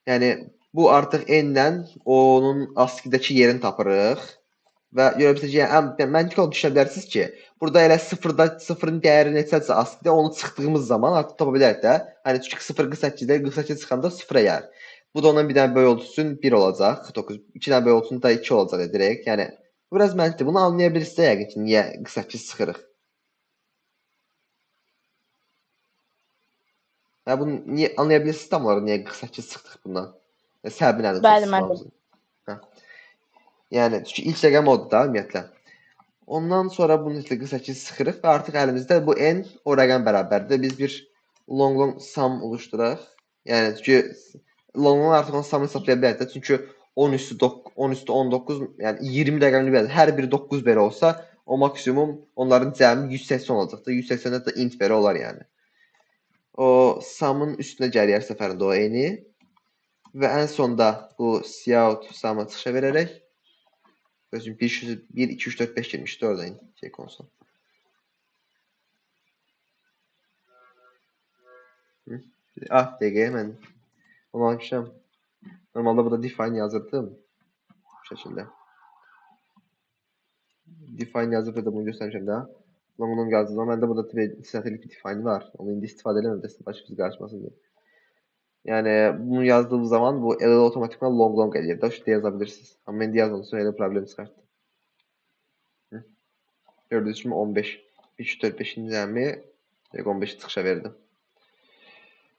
Yəni bu artıq n-lə onun ASCII-dəki yerini tapırıq və görə biləcək ki, yəni məntiqli olaraq düşünə bilərsiniz ki, burada elə 0-ın dəyəri neçədirsə ASCII-də onu çıxdığımız zaman artıq tapa bilərik də. Hani çünki 0.48-də 48 çıxanda 0-a gəlir. Bu da ondan bir dənə böyük olduğu üçün 1 olacaq. 9, 2 dənə böyük olduğu üçün da 2 olacaq direkt. Yəni bu biraz məntiqli. Bunu anlaya bilirsiniz yəqin ki, niyə 48 çıxırıq. Yəni bunu niyə anlaya bilirsiniz tam olaraq niyə 48 çıxdıq bundan? Səbəbi nədir? Bəli, müəllim. Hə. Yəni çünki ilk rəqəm odur da ümumiyyətlə. Ondan sonra bunun üstə qısa sıxırıq və artıq əlimizdə bu n o rəqəm bərabərdir. Biz bir long sum oluşturaq. Yəni çünki long artıq onun sumunu hesablaya bilərik də. Çünki 10 üstü 19, yəni 20 rəqəmli bir hər biri 9 belə olsa, o maksimum onların cəmi 180 olacaqdır. 180-də də int belə olar yəni. O sum'un üstünə gəlir hər səfərində o n-i və ən sonda bu cout sum'ı çıxışa verərək özüm 1, 2, 3, 4, 5 girmişdi orada şey konsol. Ah dəqiqə mən onu almışam. Normalde burada define yazırdım. Bu şekilde. Define yazıp da bunu göstermişim daha. Long yazdım ama bende burada satellite bir define var. Onu indi istifade edemem. Başka bir karışmasın diye. Yani bunu yazdığım zaman bu LL otomatikman long gelir. Da şurada yazabilirsiniz. Ama ben de yazmadım sonra öyle problem çıkarttı. Gördüğünüz gibi 15. 3, 4, 5. zəmi 15 çıxışa verdim.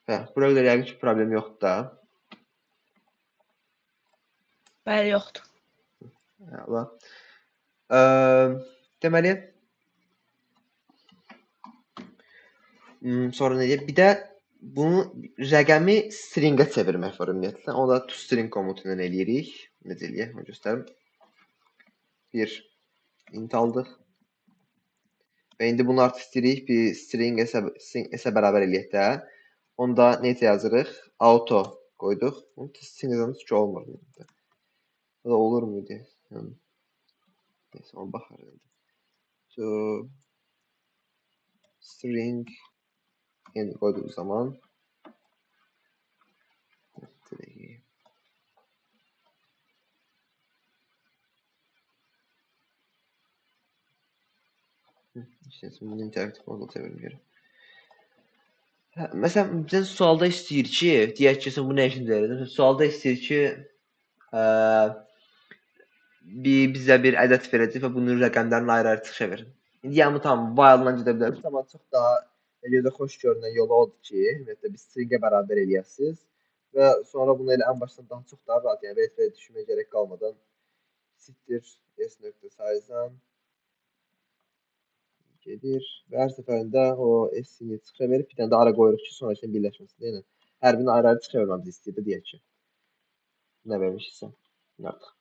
Hə, bura qədər yəqin ki problem yoxdur da. Bəli, yoxdur. Allah. Deməli sonra nə deyək? Bir də bunu rəqəmi stringə çevirmək var ümumiyyətlə. Onu da toString komutu ilə eləyirik. Necə eləyək? Onu göstərim. Bir int aldıq. Və indi bunu artıq istəyirik bir string s-ə bərabər eləyək də. Onda necə yazırıq? Auto qoyduq. Bunu string yazanda çünki olmur. O da olur muydu? Neyse ona baxarıq. So, string n qoyduğu zaman işte bunu interaktif model çevirim geri. Məsələn, bizdən sualda istəyir ki, deyək ki, sən bu nə üçün deyirsən? Sualda istəyir ki, bizə bir ədəd verəcək və bunun rəqəmlərini ayrı-ayrı çıxışa verin. İndi yəni tam while-dan gedə bilərsiniz, amma çox daha elə də xoş görünən yolu odur ki, ümumiyyətlə bir stringə bərabər eləyəsiniz və sonra bunu elə ən başdan daha çox daha rahat, yəni VS düşünməyə gərək qalmadan sittir s.size-dan gedir və hər səfərində o s-ni çıxışa verib bir dənə də ara qoyuruq ki, sonra üçün birləşməsin. Yəni hər birini ayrı-ayrı çıxışa verməmizi istəyir də deyək ki. Nə vermişiksə artıq.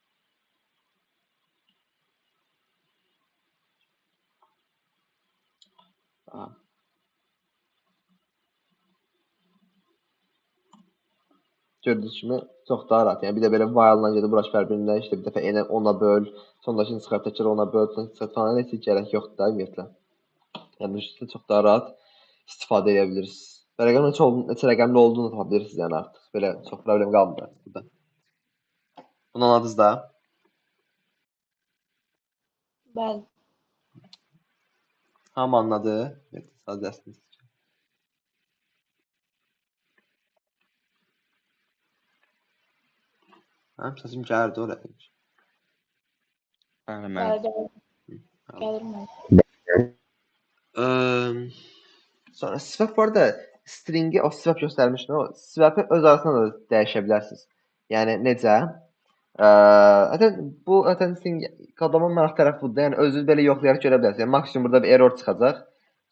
Gördüyünüz kimi çox daha rahat. Yəni bir də belə while-dan gedib bura bir-birindən işte bir dəfə n-ə 10-a böl, sonrakını çıxar təkrar 10-a böl, sonra heç gərək yoxdur da ümumiyyətlə. Yəni bu çox daha rahat istifadə edə bilirsiniz. Və rəqəmin neçə rəqəmli olduğunu tapa bilirsiniz yəni artıq. Belə çox problem qalmır burada. Bunu anladınız da? Bəli. Hamı anladı. Evet, sadəcəsiniz. Həm səsim gəlirdi oraya. Bəli, Bəli, gəlir mən. Sonra swap var da stringi o swap göstərmişdim. O swap'ı öz arasında da dəyişə bilərsiniz. Yəni necə? Zaten string kodlamanın maraq tərəfi budur. Yəni özünüz belə yoxlayaraq görə bilərsiniz. Yəni maksimum burada bir error çıxacaq.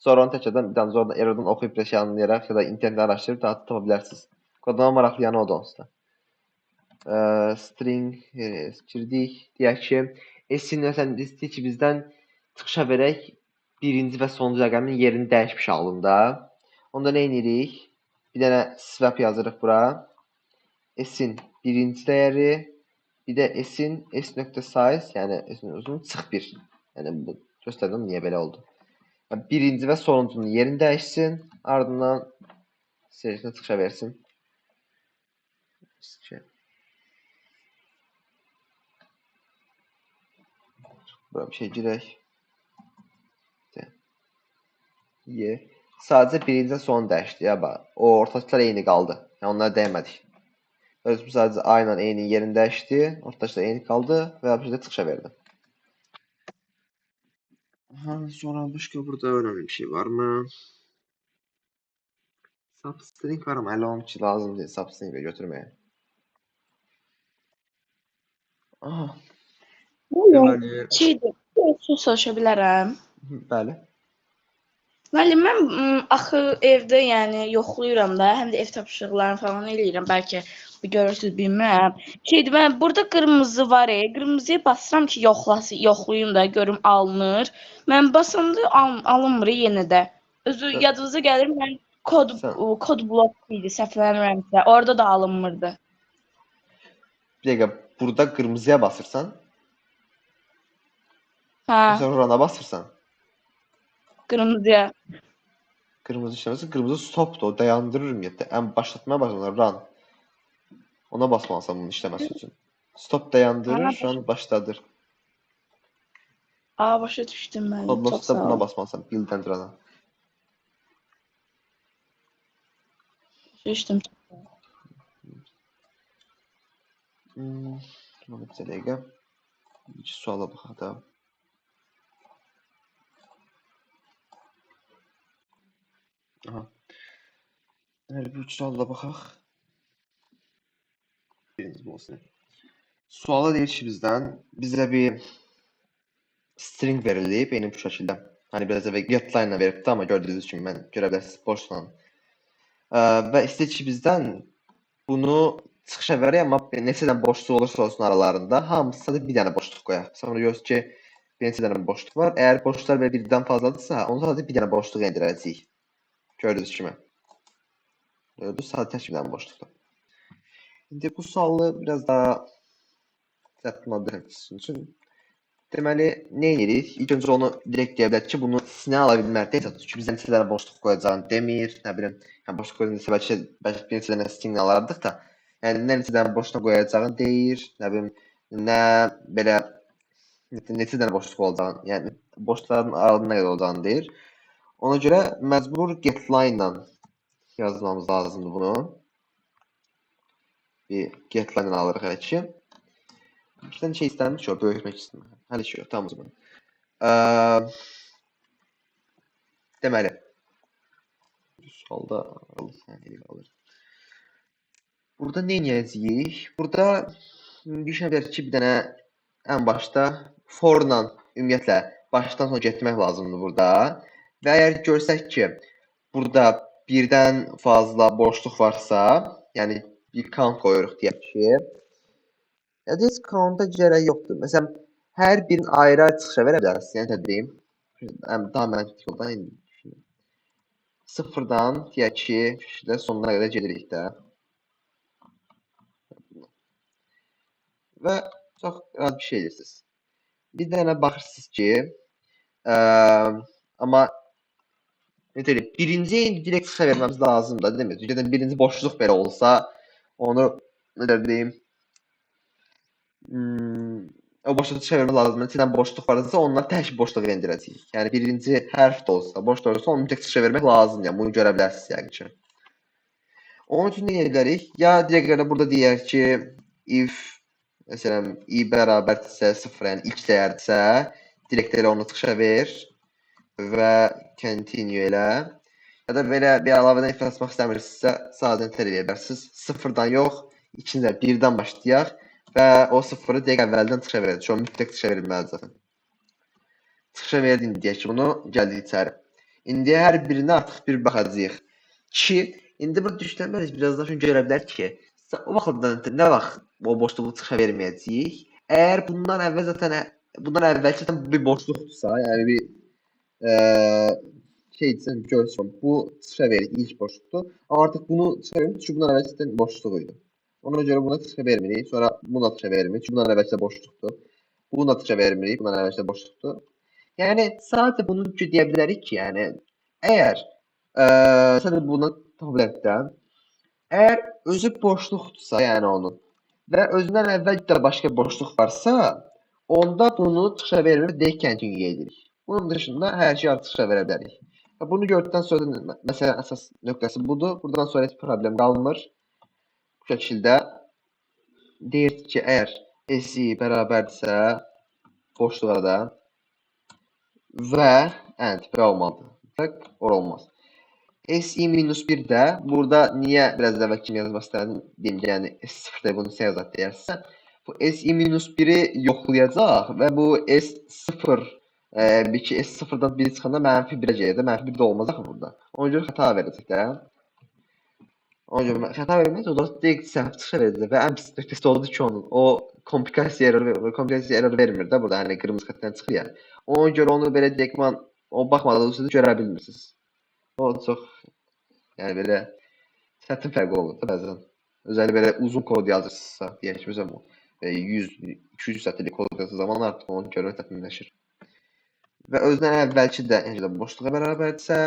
Sonra onu təkrardan bir dənə oradan errordan oxuyub bir şey anlayaraq ya da internetten araşdırıb daha tapa bilərsiniz. Kodlama maraqlı yanı odur onsuz da. String girdik. Deyək ki, S-in məsələn istəyir ki, bizdən çıxışa verək birinci və sonuncu rəqəmin yerini dəyişmiş halında. Onda nə edirik? Bir dənə swap yazırıq bura. S-in birinci dəyəri, bir də S-in s.size, yəni S-in uzun çıx 1. Yəni bu göstərdim niyə belə oldu. Yəni, birinci və sonuncunun yerini dəyişsin, ardından seçkinə çıxışa versin. Bura bir şey girək. Sadəcə birinci və sonu dəyişdi. Ya bax, o ortaçlar eyni qaldı. Yəni onlara dəymədik. Özüm sadəcə A ilə E-nin yerini dəyişdi, ortaçlar eyni qaldı və bir də çıxışa verdim. Sonra başqa burada önemli bir şey varmı? Substring var ama elə onun ki lazım deyil substring götürməyə. Aha. Deməli, Şeydir, bir soruşa bilərəm. bəli. Müəllim, mən axı evdə, yəni yoxlayıram da, həm də ev tapşırıqlarını falan eləyirəm. Bəlkə görürsüz, bilmirəm. Şeydir, mən burada qırmızı var, qırmızıya basıram ki, yoxlayım da, görüm alınır. Mən basanda alınmır yenə də. Özü yadınıza gəlir, mən Sən kod blok idi, səhvlənmirəmsə, orada da alınmırdı. bir dəqiqə burada qırmızıya basırsan, Hə, yoxsa rana basırsan? qırmızıya. Qırmızı işləməsi, qırmızı stopdur, o dayandırır ümumiyyətlə. Ən başlatmaya başlanır run. Ona basmalısan bunun işləməsi üçün. Stop dayandırır, run başladır. Başa düşdüm müəllim, çox Kodlosda sağ buna ol. basmalısan, build-and run-a. Başa düşdüm. Bir dəqiqə. İki suala baxaq da. Aha. Hər bir üç suala baxaq. Biriniz bu olsun. Suala deyir ki bizdən, bizə bir string verilib, eyni bu şəkildə. Hani biraz əvvəl getline ilə veribdi, amma gördüyünüz kimi mən görə bilərsiniz boşla. Və istəyir ki bizdən bunu çıxışa verək, amma neçə dənə boşluq olursa olsun aralarında, hamısına da bir dənə boşluq qoyaq. Sonra görürüz ki, bir neçə dənə boşluq var. Əgər boşluqlar belə birdən fazladırsa, onu sadəcə bir dənə boşluq endirəcəyik. Gördüyünüz kimi. Bu sadəcə tək bir dənə boşluqdur. İndi bu sualı biraz daha çətinləşdirmək üçün deməli nə edirik? İlk öncə onu direkt deyə bilərik ki, bunu sinə ala bilməkdə heç ki bizdən neçə dənə boşluq qoyacağını demir, nə bilim, yəni boşluq qoyduğunda bəlkə bir neçə dənə string alardıq da, yəni nə neçə dənə boşluq qoyacağını deyir, nə bilim, nə belə neçə dənə boşluq olacağını, yəni boşluqların aralığında nə qədər olacağını deyir. Ona görə məcbur getline ilə yazmamız lazımdır bunu. Bir getline ilə alırıq hələ ki. Bir tane şey istenmiş o böyütmek istemiyorum. Hadi şu tamam o zaman. Deməli. Solda alır. Burada ne edəcəyik? Burada düşünə bilər ki, bir dənə ən başda for-la ümumiyyətlə başdan sona getmək lazımdır burada. Və əgər görsək ki, burada birdən fazla boşluq varsa, yəni bir count qoyuruq deyək ki, ya heç count-a gərək yoxdur. Məsələn, hər birini ayrı-ayrı çıxışa verə bilərsiniz. Yəni deyim, daha məntiqli yoldan indi. Sıfırdan deyək ki, sonuna qədər gedirik də. Və çox rahat bir şey edirsiniz. Bir dənə baxırsınız ki, amma ne deyim, birinciyə indi direkt çıxışa verməmiz lazımdır, değil mi? Çünki birinci boşluq belə olsa, onu ne deyim, o boşluğu çevirmək lazımdır. Neçə dənə boşluq varsa ondan tək boşluq endirəcəyik. Yəni birinci hərf də olsa, boş da olsa onu direkt çevirmək lazımdır. Yəni bunu görə bilərsiniz yəqin ki. Onun üçün nə edə bilərik? Ya direkt burada deyək ki, if məsələn i bərabərdirsə 0, yəni ilk dəyərdirsə, direkt elə onu çıxışa ver və continue elə. Ya da belə bir əlavədən ifade etmək istəmirsinizsə, sadəcə eləyə bilərsiniz. 0-dan yox, ikincə 1-dən başlayaq. Və o sıfırı dəqiq əvvəldən çıxışa verəcək. O mütləq çıxışa verilməlidir zaten. Çıxışa verdi indi deyək ki, bunu gəldik içəri. İndi hər birinə artıq bir baxacağıq. Ki, indi burada düşünməliyiz, birazdan şunu görə bilər ki, o vaxtdan nə vaxt o boşluğu çıxışa verməyəcəyik? Əgər bundan əvvəl zaten bir boşluqdursa, yəni bir şeydirsə, görsün, bu çıxışa verir, ilk boşluqdur. Artıq bunu çıxışa verir, çünki bundan əvvəl zaten boşluq idi. Ona görə buna çıxışa vermirik. Sonra buna çıxışa vermirik. Çünki bundan əvvəlcə boşluqdur. Buna çıxışa vermirik. Bundan əvvəlcə boşluqdur. Yəni sadəcə bunu deyə bilərik ki, yəni əgər sadəcə bunu tapa bilərik də. Əgər özü boşluqdursa, yəni onun və özündən əvvəl bir başqa boşluq varsa, onda bunu çıxışa vermir, deyək continue edirik. Bunun dışında hər şey artıq çıxışa verə bilərik. Bunu gördükdən sonra məsələn əsas nöqtəsi budur. Buradan sonra heç problem qalmır. Bu şəkildə deyir ki, əgər SI bərabərdirsə boşluğa da və and belə olmalıdır. Tək or olmaz. SI minus 1 də burada niyə biraz əvvəl kimi yazmaq istədim deyim ki, yəni S0-da bunu yazaq deyərsən. Bu S-1'i yoxlayacaq və bu S0 bir ki S0-dan biri çıxanda -1-ə gələcək. -1 də olmaz axı burada. Ona görə xəta verəcək də. Ona görə xəta verməz, o da dəqiq səhv çıxış edəcək və ən pis nöqtəsi odur ki, onun o komplikasiya error vermir də burada, hani qırmızı xəttdən çıxır ya. Ona görə onu belə dəqiq o baxmadığınız görə bilmirsiniz. O çox yəni belə çətin fərq olur da bəzən. Özəlliklə belə uzun kod yazırsınızsa, deyək ki, məsələn 100-200 sətirlik kod yazdığı zaman artıq onu görmək çətinləşir. Və özündən əvvəlki də boşluğa bərabərdirsə,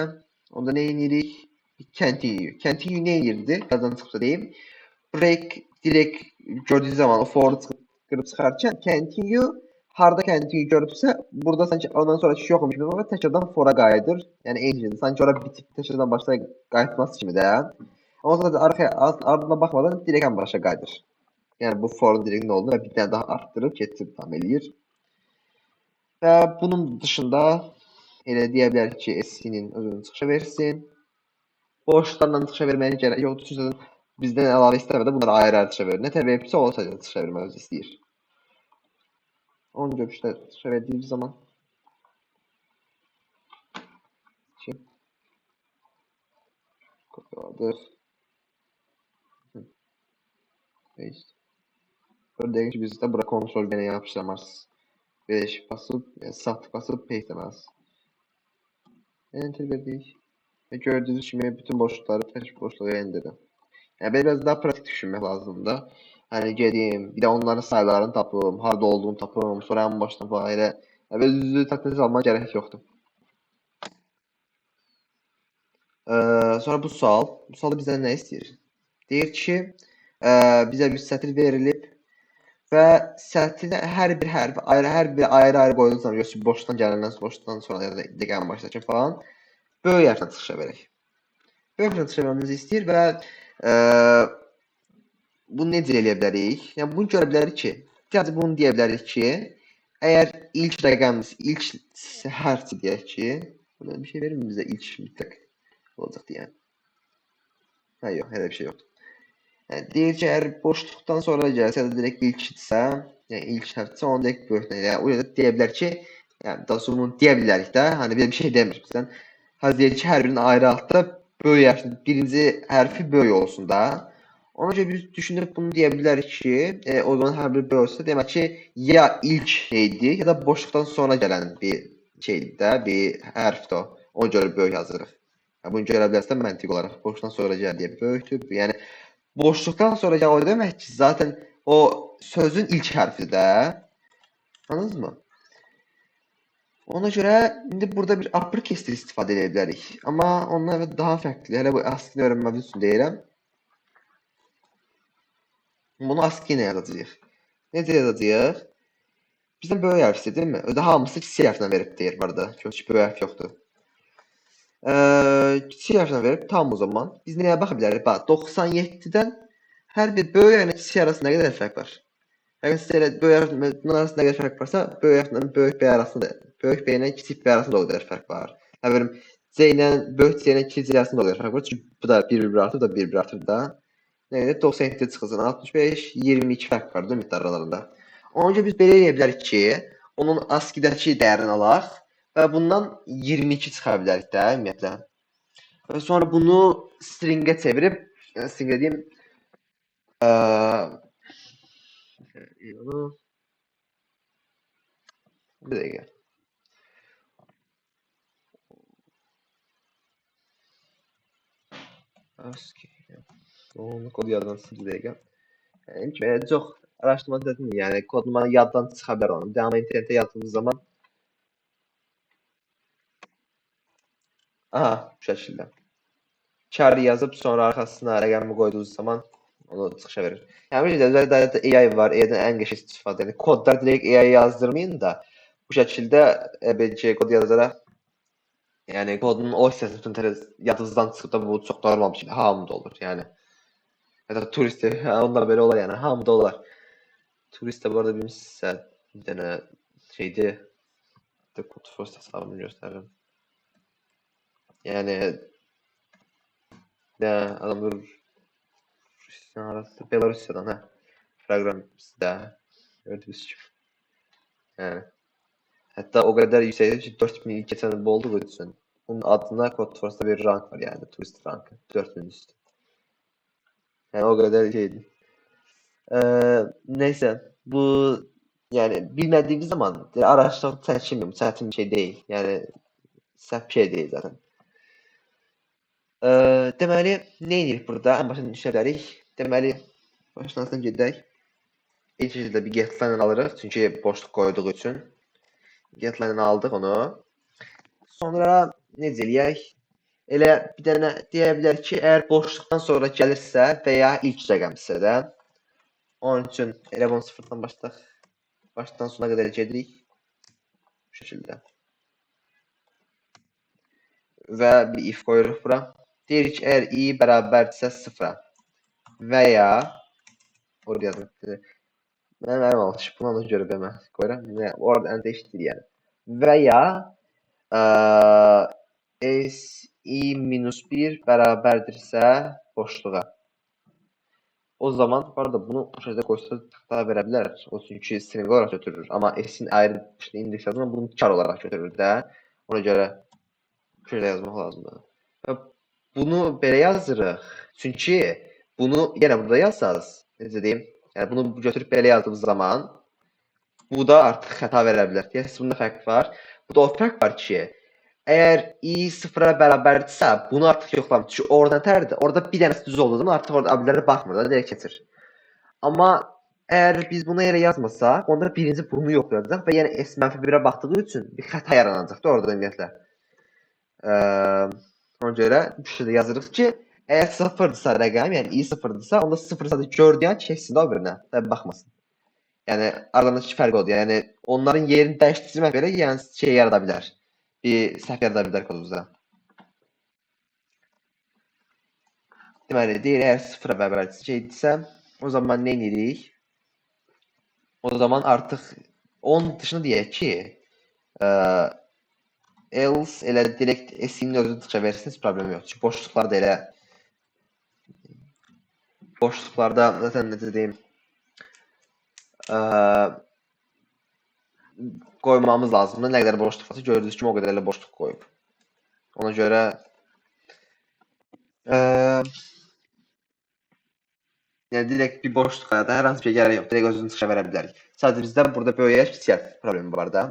onda nə edirik? Continue. Continue nə edirdi? Yazdan çıxsa deyim. Break direkt gördüyü zaman o for'u qırıb çıxarkən continue harda continue görübsə, burada sanki ondan sonra şey yoxmuş kimi və təkrardan for'a qayıdır. Yəni eyni şeydir. Sanki ora bitib təkrardan başa qayıtması kimi də. Ondan sonra da ardına baxmadan direkt ən başa qayıdır. Yəni bu for'un direkt nə olduğunu bir dənə daha artdırıb getirib tam eləyir. Və bunun dışında elə deyə bilərik ki, SC-nin özünü çıxışa versin. Boşlarla çıxışa verməyə gərək yoxdur. Çünki bizdən əlavə istəmədə bunları ayrı-ayrı çıxışa verir. Nə tər veribsə o sadəcə çıxışa verməmizi istəyir. Onu görüşdə çıxışa verdiğimiz zaman kopyaladık. Paste. Gördüğünüz gibi bizdə bura kontrol gene yapışlamaz. 5 basıb, sağ tık basıb paste deməz. Enter verdik. Və gördüyünüz kimi bütün boşluqları tək boşluğa indirdim. Yəni biraz daha pratik düşünmək lazımdır. Hani gedim, bir də onların sayılarını tapım, harda olduğunu tapım, sonra en başdan falan elə. Və düzü taktiğiniz almaya gərək yoxdur. Sonra bu sual. Bu sualda bizdən nə istəyir? Deyir ki, bizə bir sətir verilib və sətirin hər bir hərfi ayrı-ayrı qoyduğunuz zaman, yoxsa boşdan gələndən boşdan sonra ya da dəqiqən başlayacaq falan, böyük hərflə çıxışa verək. Böyük hərflə çıxışa verməmizi istəyir və bunu necə eləyə bilərik? Yəni bunu görə bilərik ki, sadəcə bunu deyə bilərik ki, əgər ilk rəqəmimiz, ilk hərfdir deyək ki, buna bir şey verir mi bizə ilk mütləq olacaq deyən? Hə, yox, elə bir şey yoxdur. Yəni, deyir ki, əgər boşluqdan sonra gəlsə ya da direkt ilkdirsə, yəni ilk hərfdirsə, onu direkt böyükdən. Yəni, o yüzden deyə bilər ki, yəni daha sonra bunu deyə bilərik də, hani belə bir şey demir bizdən. Hə, deyir ki, hər birinin ayrı altda böyük hərfin birinci hərfi böyük olsun da. Ona görə biz düşünürük bunu deyə bilərik ki, o zaman hər biri böyük olsa, demək ki, ya ilk şeydir, ya da boşluqdan sonra gələn bir şeydir də, bir hərfdir o. Ona görə böyük yazırıq. Bunu görə bilərsən məntiq olaraq boşluqdan sonra gəldiyi böyükdür. Yəni boşluqdan sonra gəl o demək ki, zaten o sözün ilk hərfidir də. Anladınız mı? Ona görə indi burada bir uppercase istifadə edə bilərik. Amma ondan daha fərqli. Hələ bu ASCII-ni öyrənməmiz üçün deyirəm. Bunu ASCII ilə yazacağıq. Necə yazacağıq? Bizdən böyük hərf istəyir, deyilmi? Özdə hamısı kiçik hərflə verib deyir bu arada. Çünki böyük hərf yoxdur. Kiçik hərflə verib tam o zaman. Biz nəyə baxa bilərik? Bax, 97-dən hər bir böyük hərflə kiçik arasında nə qədər fərq var? Əgər sizə elə böyük hərflə bunun arasında nə qədər fərq varsa, böyük hərflə böyük B arasında, böyük B ilə kiçik B arasında o qədər fərq var. Həberim C ilə böyük C ilə kiçik C arasında o qədər fərq var. Çünki bu da 1-1 artır, bu da 1-1 artır da. Nə qədər 97 çıxılsın, 65, 22 fərq var da ümidlər aralarında. Ona görə biz belə eləyə bilərik ki, onun ASCII-dəki dəyərini alaq və bundan 22 çıxa bilərik də ümumiyyətlə. Və sonra bunu stringə çevirib, yəni stringə deyim, bir dəqiqə. ASCII. Onu kod yaddansın bir dəqiqə. Yəni çox araşdırma dedim, yəni kodlamanı yaddan çıxa bilər onu. Amma internetə yazdığınız zaman aha, bu şəkildə. Char yazıb sonra arxasına rəqəmi qoyduğunuz zaman onu çıxışa verir. Yəni bir də özelliklə AI var, AI-dən ən qəşəng istifadə edir. Kodlar direkt AI yazdırmayın da bu şəkildə ABC kod yazaraq yəni kodun o hissəsini bütün yadınızdan çıxıb da bu çox normal bir şey. Hamıda olur yəni. Ya da turist onlar belə olar yəni hamıda olar. Turist də bu arada bilmişsə bir dənə şeydi. Kod first hesabını göstərirəm. Yəni adam durur Rusiyanın arası Belarusiyadan hə proqramistdə Gördüğünüz gibi. Yani. Hatta o kadar yüksekte ki 4000 geçen yıl olduğu için. Bunun adına Codeforce'da bir rank var yani. Turist rankı. 4000 üstü. Yani o kadar şeydi. Neyse. Bu yani bilmediğimiz zaman araçtan seçilmiyor. Çetin bir şey değil. Yani səhv bir şey değil zaten. Deməli, nə edirik burada? Ən başa düşə bilərik. Deməli, başlanğıcdan gedək. İlk şəkildə bir getline alırıq, çünki boşluq qoyduğu üçün. Getline aldıq onu. Sonra necə eləyək? Elə bir dənə deyə bilərik ki, əgər boşluqdan sonra gəlirsə və ya ilk rəqəmsə də, onun üçün elə bunu sıfırdan başlayaq. Başdan sona qədər gedirik. Bu şəkildə. Və bir if qoyuruq bura. Deyirik ki, əgər i bərabərdirsə sıfıra və ya orada yazılır. Mənim əlim alışıb. Buna da görə belə qoyuram. Orada ən dəyişdir yəni. Və ya si-1 bərabərdirsə boşluğa. O zaman, bu arada bunu bu şəkildə qoysa daha verə bilər. O çünki string olaraq götürür. Amma s-in ayrı indeks yazılır, bunu char olaraq götürür də. Ona görə bu şəkildə yazmaq lazımdır. Və bunu belə yazırıq. Çünki bunu yenə burada yazsaz, necə deyim? Yəni bunu götürüb belə yazdığımız zaman bu da artıq xəta verə bilər. Yəni bunda fərq var. Bu da o fərq var ki, əgər i sıfıra bərabərdirsə, bunu artıq yoxlamır. Çünki oradan tərdir. Orada bir dənəsi düz olduğu zaman artıq orada abilərə baxmır da, direkt keçir. Amma əgər biz bunu elə yazmasaq, onda birinci bunu yoxlayacaq və yəni s -1-ə baxdığı üçün bir xəta yaranacaqdır orada ümumiyyətlə. Ona görə bu şəkildə yazırıq ki, əgər sıfırdırsa rəqəm, yəni i sıfırdırsa, onda sıfır sadəcə gördüyün an keçsin o birinə və baxmasın. Yəni aralarındakı fərq odur. Yəni onların yerini dəyişdirmək belə yəni şey yarada bilər. Bir səhv yarada bilər kodumuzda. Deməli, deyir, əgər sıfıra bərabər şeydirsə, o zaman nə edirik? O zaman artıq onun dışında deyək ki, else elə direkt s-in özünü tıxa versin, heç problem yox. Çünki boşluqlarda elə boşluqlarda zaten necə deyim, qoymamız lazımdır. Nə qədər boşluq varsa gördüyünüz kimi o qədər elə boşluq qoyub. Ona görə yəni direkt bir boşluğa da hər hansı bir gərək yox. Direkt özünü çıxışa verə bilərik. Sadəcə bizdə burada böyük kiçik problemi var da.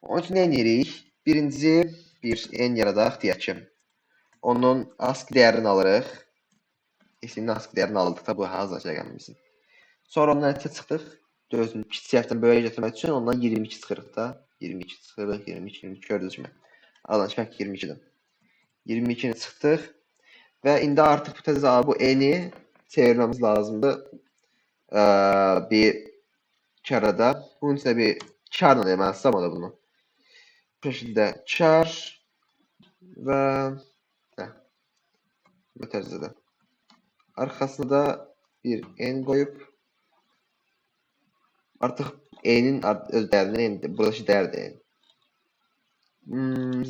Onun üçün nə edirik? Birinci bir n yaradaq deyək ki. Onun ASCII dəyərini alırıq. S-nin ASCII dəyərini aldıq da bu hazır rəqəmimizin. Sonra ondan nəticə çıxdıq. Gözün kiçik hərfdən böyüyə gətirmək üçün ondan 22 çıxırıq da. 22 çıxırıq, 22 gördünüz mü? Alan fərq 22-dir. 22-ni çıxdıq və indi artıq bu təzə bu n-i çevirmemiz lazımdır bir karada. Bunun içində bir karla deməlisi ama da bunu. Bu şəkildə kar və bu tərzdə. Arxasına da bir n qoyub artıq n-in öz dəyərini buradakı dəyərdir.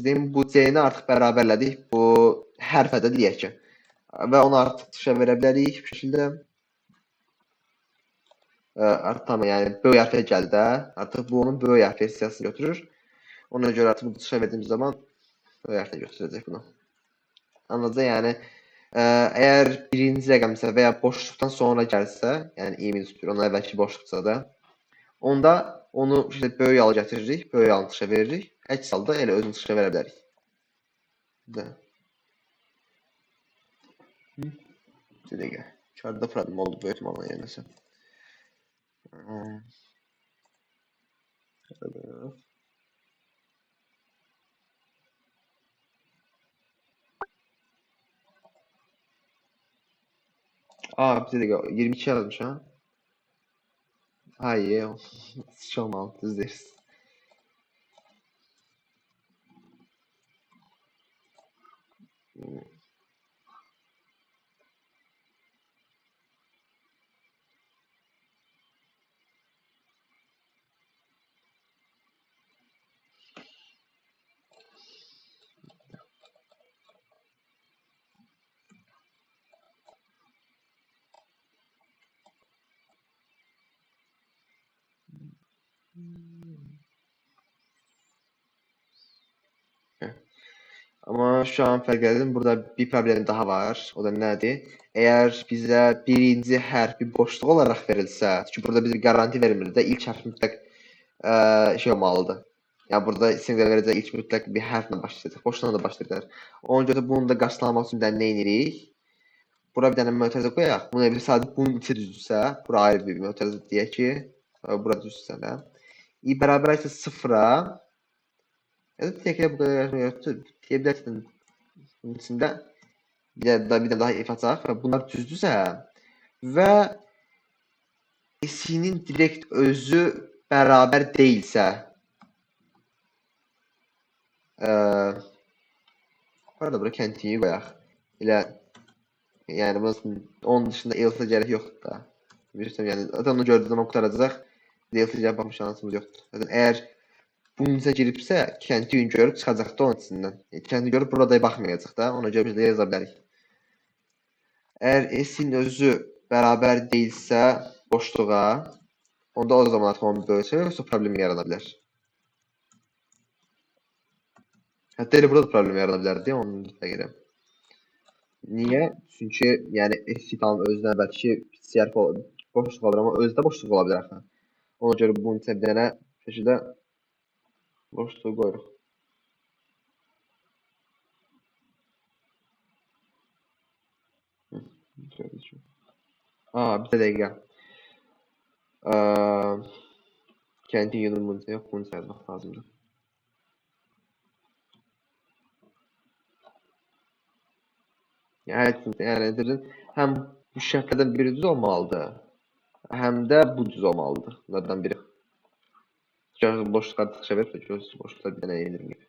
Deyim, bu c-ni artıq bərabərlədik bu hərfədə deyək ki. Və onu artıq dışa verə bilərik bu şəkildə. Artıq tamam, yəni böyük hərfə gəldi də. Artıq bu onun böyük hərf versiyasını götürür. Ona görə artıq bunu dışa verdiğimiz zaman böyük hərfə götürəcək bunu. Anladınız? Yəni əgər birinci rəqəmsə və ya boşluqdan sonra gəlsə, yəni i-1, ondan əvvəlki boşluqsa da, onda onu böyük ala gətiririk, böyük alını dışa veririk. Əks halda elə özünü dışa verə bilərik. Bir dəqiqə. Karda problem oldu böyük ihtimalle yerləsə. Bir dəqiqə. 22 yazmış ha. Hayır. Hiç olmalı. Düz deriz. Ama şu an fark ettim. Burada bir problem daha var. O da nedir? Eğer bize birinci harfi boşluk olarak verilse, çünkü burada bize bir garanti verilmedi de ilk harf mutlak şey olmalıdır. Yani burada isimler verəcək ilk mütləq bir hərflə başlayacaq. Boşluqla da başlayacaq. Ona görə də bunu da qarşılamaq üçün də nə edirik? Bura bir dənə mötərizə qoyaq. Bunu bir sadəcə bunun içi düzdürsə, bura ayrı bir mötərizə deyək ki, bura düzdürsə də. I bərabər isə sıfıra. Ya da deyək ki, bu qədər yoxdur. Deyə bilərsən bunun içində bir də daha if açaq və bunlar düzdürsə və S-nin direkt özü bərabər deyilsə, bu arada bura continue qoyaq. Elə yani onun dışında else gerek yoktu da. Bilirsem yani zaten onu gördüğü zaman kurtaracak. Else cevap bakma şansımız yoktu. Zaten eğer bunun içine giripse kendi görüp çıkacaktı onun içinden. Kendi görüp burada bakmayacak da. Ona göre biz de yazabiliriz. Eğer S'in özü beraber değilse boşluğa onda o zaman artık onu bölse yoksa problem yaranabilir. Hatta burada da problem yaranabilir diye onu da gireyim. Niye? Çünkü yani S tamam özünə belki siyah boşluq olur ama özdə boşluq ola bilər axı. Ona görə bunun içə bir dənə şəkildə boşluq qoyuruq. Bir dəqiqə. Kəndin yılın bunun içə yox, bunu saymaq lazımdır. Yəni həm bu şərtlərdən biri düz olmalıdır, həm də bu düz olmalıdır. Bunlardan biri. Boşluqları tıxışa verib də boşluqlar bir dənə yenilməyib.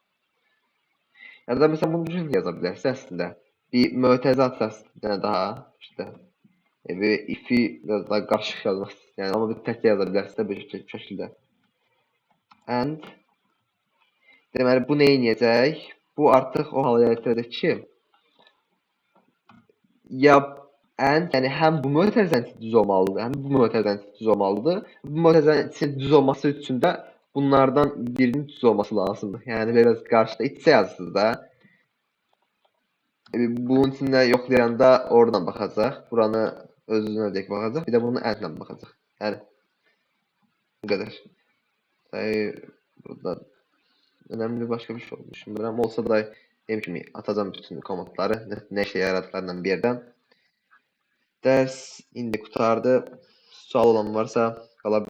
Ya da mesela bunu düzgün yaza bilərsə əslində. Bir mötərizə atırsan bir dənə daha işte bir ifi biraz daha qarışıq yazmaq yəni amma bir tək yaza bilərsə bir şəkildə. And deməli bu nə edəcək? Bu artıq o hala gətirəcək ki ya and yəni həm bu mötərizənin düz olmalıdır, həm bu mötərizənin düz olmalıdır. Bu mötərizənin düz olması üçün də bunlardan birinin düz olması lazımdır. Yəni biraz qarşıda içsə yazırsınız da. Bunun içində yoxlayanda oradan baxacaq. Buranı özünə dək baxacaq. Bir də bunu ədlə baxacaq. Yəni bu qədər. Burada önemli başka bir şey olmuş. Bilmirəm, olsa da deyim kimi atacağım bütün komutları. Nə işə yaradıqlarından bir yerdən. Dərs indi qutardı. Sual olan varsa qala